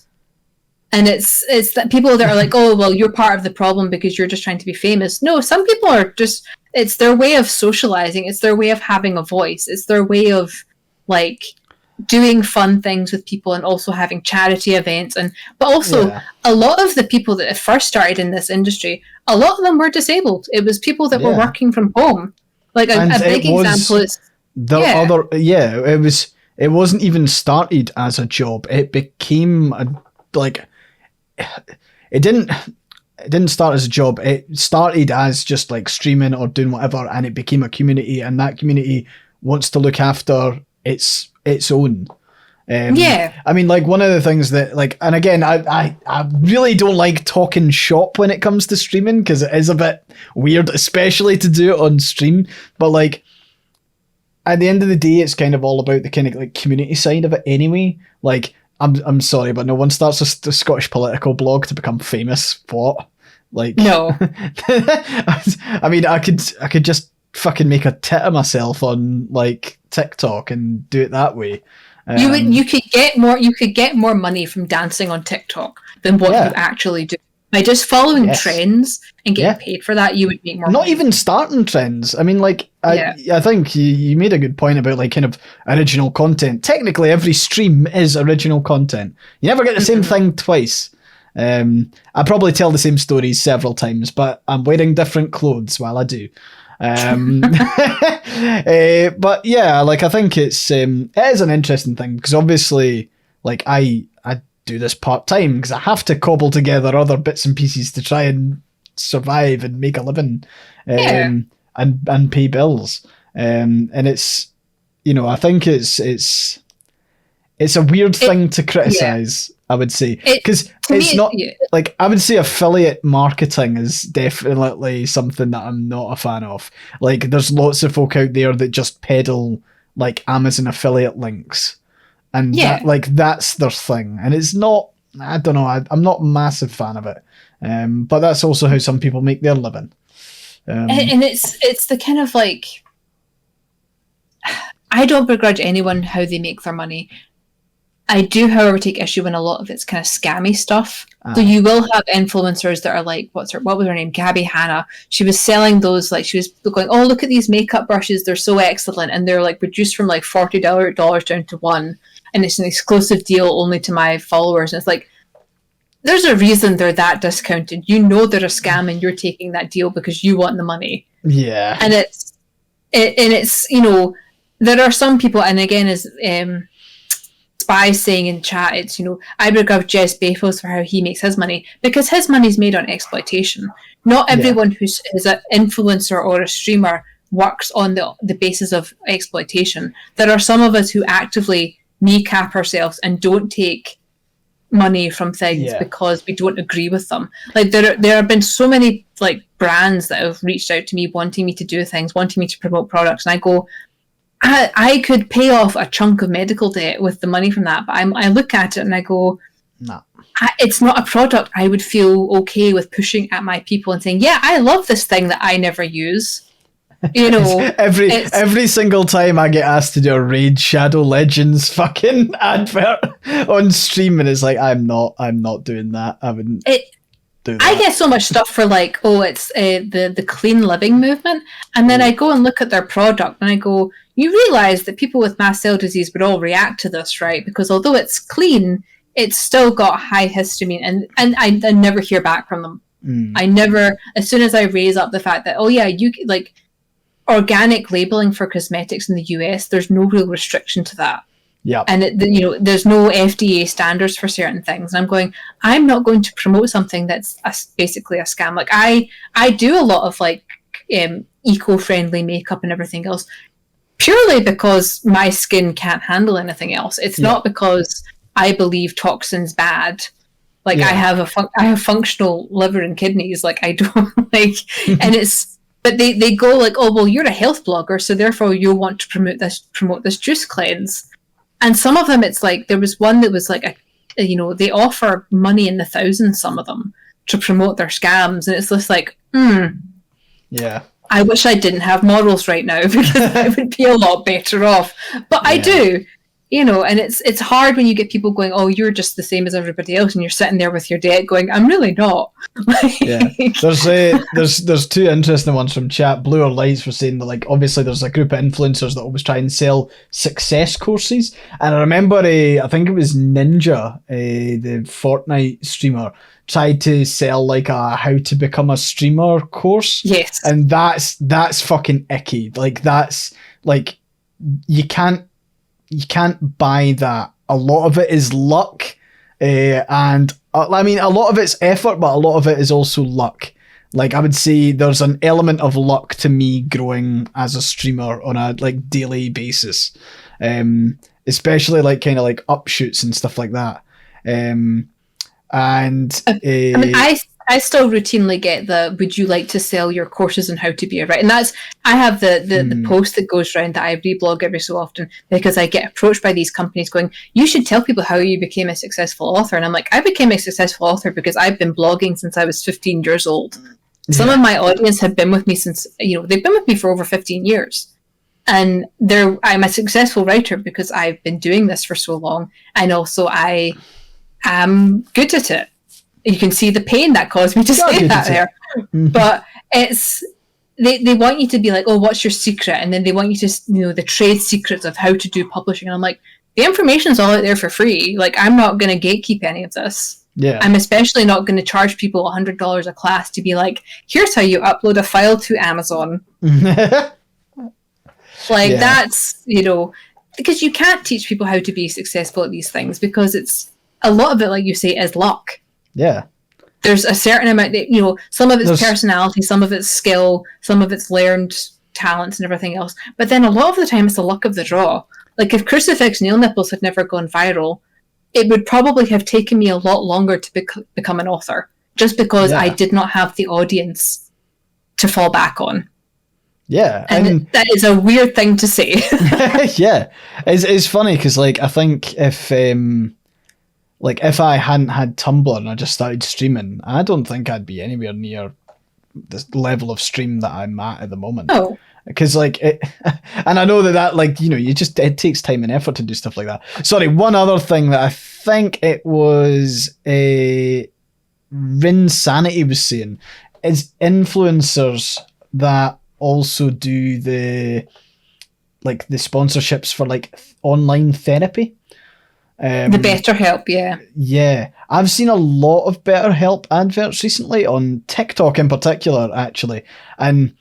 and it's that people that are like, oh well, you're part of the problem because you're just trying to be famous. No, some people are just, it's their way of socializing, it's their way of having a voice, it's their way of like doing fun things with people and also having charity events. But also a lot of the people that first started in this industry, a lot of them were disabled. It was people that were working from home. Like a big example is it wasn't even started as a job. It became it didn't start as a job. It started as just like streaming or doing whatever, and it became a community, and that community wants to look after its own. I mean, like, one of the things that, like, and again, I really don't like talking shop when it comes to streaming, because it is a bit weird, especially to do it on stream. But like, at the end of the day, it's kind of all about the kind of like community side of it anyway. Like, I'm sorry, but no one starts a Scottish political blog to become famous. What? Like, no. I mean, I could just fucking make a tit of myself on like TikTok and do it that way. You could get more money from dancing on TikTok than what you actually do. By just following trends and getting paid for that, you would make more money. Not even starting trends. I mean, like, I think you made a good point about like kind of original content. Technically, every stream is original content. You never get the same thing twice. I probably tell the same stories several times, but I'm wearing different clothes while I do. But yeah, like, I think it is an interesting thing, because obviously, like, I do this part-time because I have to cobble together other bits and pieces to try and survive and make a living, and pay bills, and it's, you know, I think it's a weird thing to criticize. I would say, because it's not like, I would say affiliate marketing is definitely something that I'm not a fan of. Like, there's lots of folk out there that just peddle like Amazon affiliate links, and that's their thing, and it's not. I don't know. I'm not a massive fan of it, but that's also how some people make their living. And it's the kind of like, I don't begrudge anyone how they make their money. I do, however, take issue when a lot of it's kind of scammy stuff. So you will have influencers that are like, what was her name? Gabby Hanna. She was selling those, like, she was going, oh, look at these makeup brushes. They're so excellent. And they're like reduced from like $40 down to $1. And it's an exclusive deal only to my followers. And it's like, there's a reason they're that discounted. You know they're a scam, and you're taking that deal because you want the money. Yeah. And it's, you know, there are some people, and again, as Spy saying in chat, it's, you know, I begrudge Jess Bezos for how he makes his money, because his money's made on exploitation. Not everyone who's an influencer or a streamer works on the basis of exploitation. There are some of us who actively kneecap ourselves and don't take money from things because we don't agree with them. Like, there have been so many like brands that have reached out to me wanting me to do things, wanting me to promote products, and I go, I could pay off a chunk of medical debt with the money from that, but I look at it and I go, no, it's not a product I would feel okay with pushing at my people and saying, yeah, I love this thing that I never use. You know, every single time I get asked to do a Raid Shadow Legends fucking advert on stream, and it's like, I'm not doing that. I wouldn't do that. I get so much stuff for like, oh, it's the clean living movement, and then I go and look at their product and I go, you realise that people with mast cell disease would all react to this, right? Because although it's clean, it's still got high histamine, and I never hear back from them. I never, as soon as I raise up the fact that, oh yeah, you like organic labeling for cosmetics in the US, there's no real restriction to that. Yeah, and you know, there's no FDA standards for certain things. And I'm going, I'm not going to promote something that's basically a scam. Like, I do a lot of like eco-friendly makeup and everything else, purely because my skin can't handle anything else. It's not because I believe toxins bad. Like, I have functional liver and kidneys. Like, I don't like, and it's. But they go like, oh, well, you're a health blogger, so therefore you'll want to promote this juice cleanse. And some of them, it's like, there was one that was like, you know, they offer money in the thousands, some of them, to promote their scams. And it's just like, yeah, I wish I didn't have morals right now, because I would be a lot better off. But I do. You know, and it's hard when you get people going, oh, you're just the same as everybody else, and you're sitting there with your debt going, I'm really not. There's two interesting ones from chat. Blue or Lights were saying that, like, obviously there's a group of influencers that always try and sell success courses, and I remember I think it was Ninja, the Fortnite streamer, tried to sell like a how to become a streamer course. Yes, and that's fucking icky. Like, that's like, you can't buy that. A lot of it is luck, and I mean, a lot of it's effort, but a lot of it is also luck. Like, I would say there's an element of luck to me growing as a streamer on a like daily basis, especially like kind of like upshoots and stuff like that. I mean, I still routinely get the "Would you like to sell your courses on how to be a writer?" And I have the post that goes around that I reblog every so often because I get approached by these companies going, "You should tell people how you became a successful author." And I'm like, I became a successful author because I've been blogging since I was 15 years old. Some of my audience have been with me since, they've been with me for over 15 years. And I'm a successful writer because I've been doing this for so long. And also I am good at it. You can see the pain that caused me to say that there. But it's, they want you to be like, oh, what's your secret? And then they want you to, the trade secrets of how to do publishing. And I'm like, the information's all out there for free. Like, I'm not going to gatekeep any of this. Yeah. I'm especially not going to charge people $100 a class to be like, here's how you upload a file to Amazon. That's, because you can't teach people how to be successful at these things because it's a lot of it, like you say, is luck. Yeah. There's a certain amount that, some of it's personality, some of it's skill, some of it's learned talents and everything else. But then a lot of the time it's the luck of the draw. Like if Crucifix Nail Nipples had never gone viral, it would probably have taken me a lot longer to become an author, just because I did not have the audience to fall back on. Yeah. And that is a weird thing to say. Yeah. It's funny because, like, I think if I hadn't had Tumblr and I just started streaming, I don't think I'd be anywhere near the level of stream that I'm at the moment. Oh. Because, like, and I know that, like, it takes time and effort to do stuff like that. Sorry, one other thing that I think it was Rin Sanity was saying is influencers that also do the sponsorships for, like, online therapy. The BetterHelp, yeah. Yeah. I've seen a lot of BetterHelp adverts recently on TikTok in particular, actually. And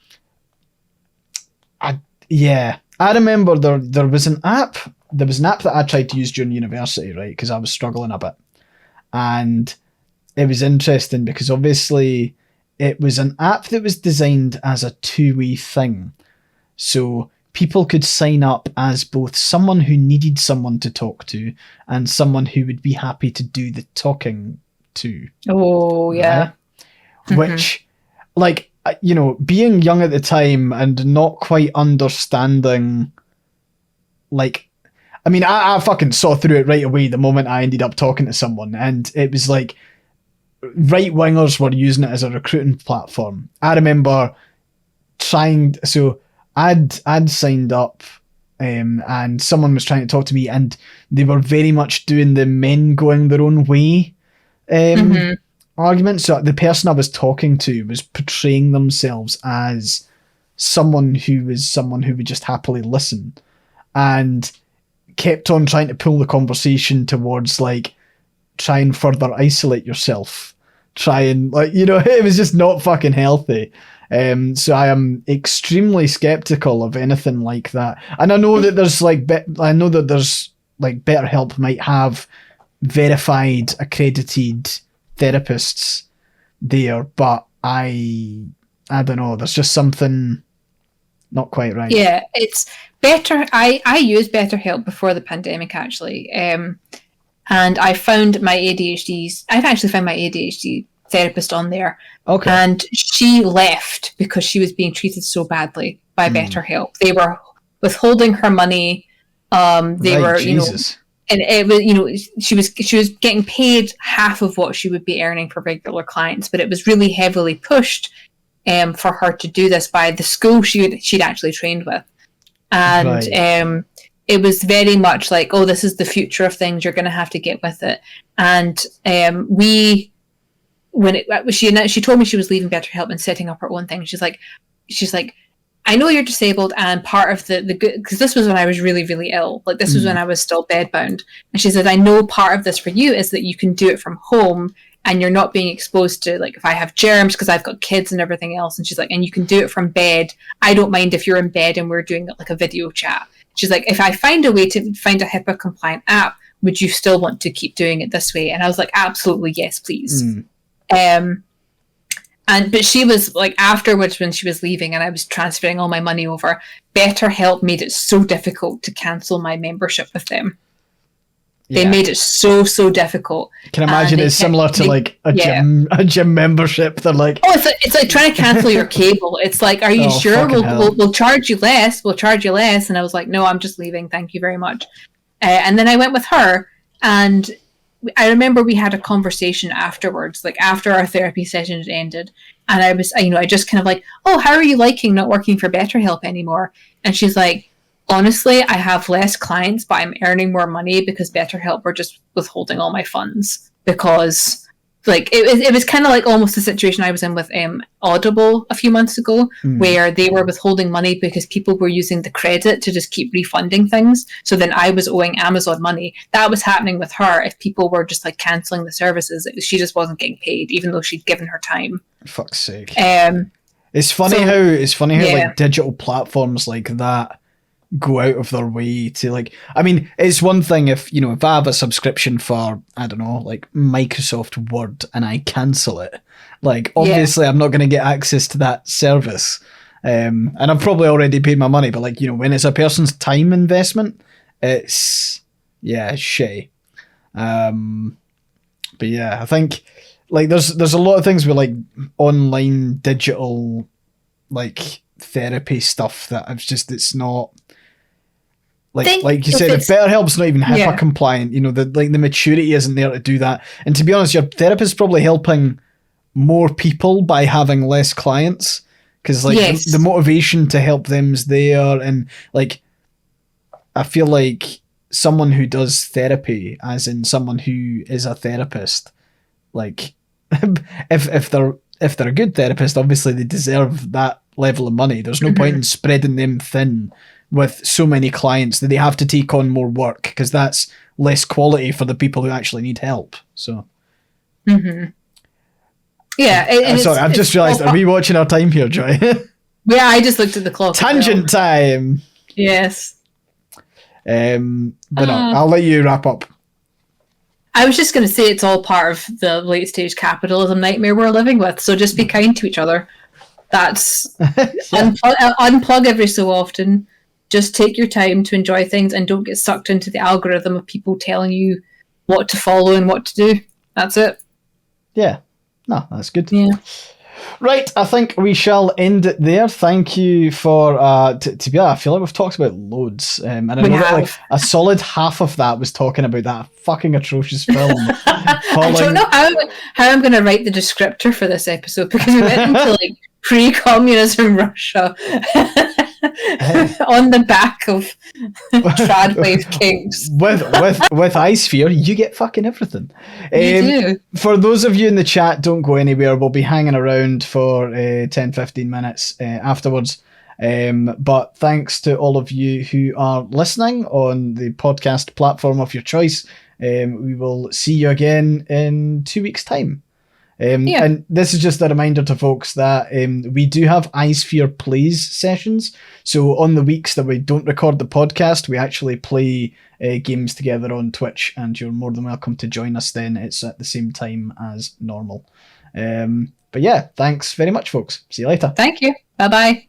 I remember there was an app. There was an app that I tried to use during university, right? Because I was struggling a bit. And it was interesting because obviously it was an app that was designed as a two-way thing. So people could sign up as both someone who needed someone to talk to and someone who would be happy to do the talking to. Oh, yeah. Right? Mm-hmm. Which, like, being young at the time and not quite understanding, like, I mean, I fucking saw through it right away the moment I ended up talking to someone, and it was like right-wingers were using it as a recruiting platform. I remember I'd signed up and someone was trying to talk to me and they were very much doing the men going their own way argument. So the person I was talking to was portraying themselves as someone who would just happily listen and kept on trying to pull the conversation towards, like, try and further isolate yourself. Try and, like, it was just not fucking healthy. So I am extremely skeptical of anything like that. And I know that there's BetterHelp might have verified, accredited therapists there, but I don't know. There's just something not quite right. Yeah, it's better. I used BetterHelp before the pandemic, actually, and I found my ADHD. I've actually found my ADHD therapist on there. Okay. And she left because she was being treated so badly by BetterHelp. They were withholding her money. They were, Jesus. And it was, she was getting paid half of what she would be earning for regular clients, but it was really heavily pushed for her to do this by the school she'd actually trained with. And it was very much like, oh, this is the future of things. You're going to have to get with it. And she told me she was leaving BetterHelp and setting up her own thing. She's like, I know you're disabled, and part of the good, because this was when I was really, really ill. Like, this was when I was still bedbound. And she said, I know part of this for you is that you can do it from home and you're not being exposed to, like, if I have germs because I've got kids and everything else. And she's like, and you can do it from bed. I don't mind if you're in bed and we're doing like a video chat. She's like, if I find a way to find a HIPAA compliant app would you still want to keep doing it this way? And I was like, absolutely, yes, please. But she was like, afterwards when she was leaving and I was transferring all my money over, BetterHelp made it so difficult to cancel my membership with them. They made it so difficult. Can imagine it's similar to like a gym membership. They're like, it's like trying to cancel your cable. It's like, are you sure? We'll charge you less. We'll charge you less. And I was like, no, I'm just leaving. Thank you very much. And then I went with her, and I remember we had a conversation afterwards, like after our therapy session had ended, and I was, I just kind of like, oh, how are you liking not working for BetterHelp anymore? And she's like, honestly, I have less clients, but I'm earning more money because BetterHelp were just withholding all my funds. Because, like, it was kind of like almost the situation I was in with Audible a few months ago, where they were withholding money because people were using the credit to just keep refunding things. So then I was owing Amazon money. That was happening with her. If people were just like cancelling the services, she just wasn't getting paid, even though she'd given her time. For fuck's sake. It's funny how like digital platforms like that go out of their way to, like, I mean, it's one thing if I have a subscription for, I don't know, like Microsoft Word and I cancel it, like obviously I'm not going to get access to that service, and I've probably already paid my money, but like, when it's a person's time investment, it's shitty. But yeah, I think like there's a lot of things with like online digital like therapy stuff that it's not like you said, if BetterHelp's not even HIPAA compliant, the maturity isn't there to do that. And to be honest, your therapist's probably helping more people by having less clients, because like the motivation to help them's there. And like, I feel like someone who does therapy, as in someone who is a therapist, like if they're a good therapist, obviously they deserve that level of money. There's no point in spreading them thin with so many clients that they have to take on more work, because that's less quality for the people who actually need help. So sorry, I've just realised, are we watching our time here, Joy? Yeah, I just looked at the clock. Tangent time. Yes. But no, I'll let you wrap up. I was just going to say it's all part of the late stage capitalism nightmare we're living with. So just be kind to each other. That's unplug every so often. Just take your time to enjoy things and don't get sucked into the algorithm of people telling you what to follow and what to do. That's it. Yeah. No, that's good. Yeah. Right, I think we shall end it there. Thank you for, to be honest, I feel like we've talked about loads. And I know that like a solid half of that was talking about that fucking atrocious film. I don't know how I'm going to write the descriptor for this episode, because we went into like pre-communism Russia on the back of Tradwave Kings. With iSphere, you get fucking everything. You do. For those of you in the chat, don't go anywhere. We'll be hanging around for 10-15 minutes afterwards. But thanks to all of you who are listening on the podcast platform of your choice. We will see you again in 2 weeks' time. And this is just a reminder to folks that we do have iSphere Plays sessions. So on the weeks that we don't record the podcast, we actually play games together on Twitch, and you're more than welcome to join us then. It's at the same time as normal. But yeah, thanks very much, folks. See you later. Thank you. Bye-bye.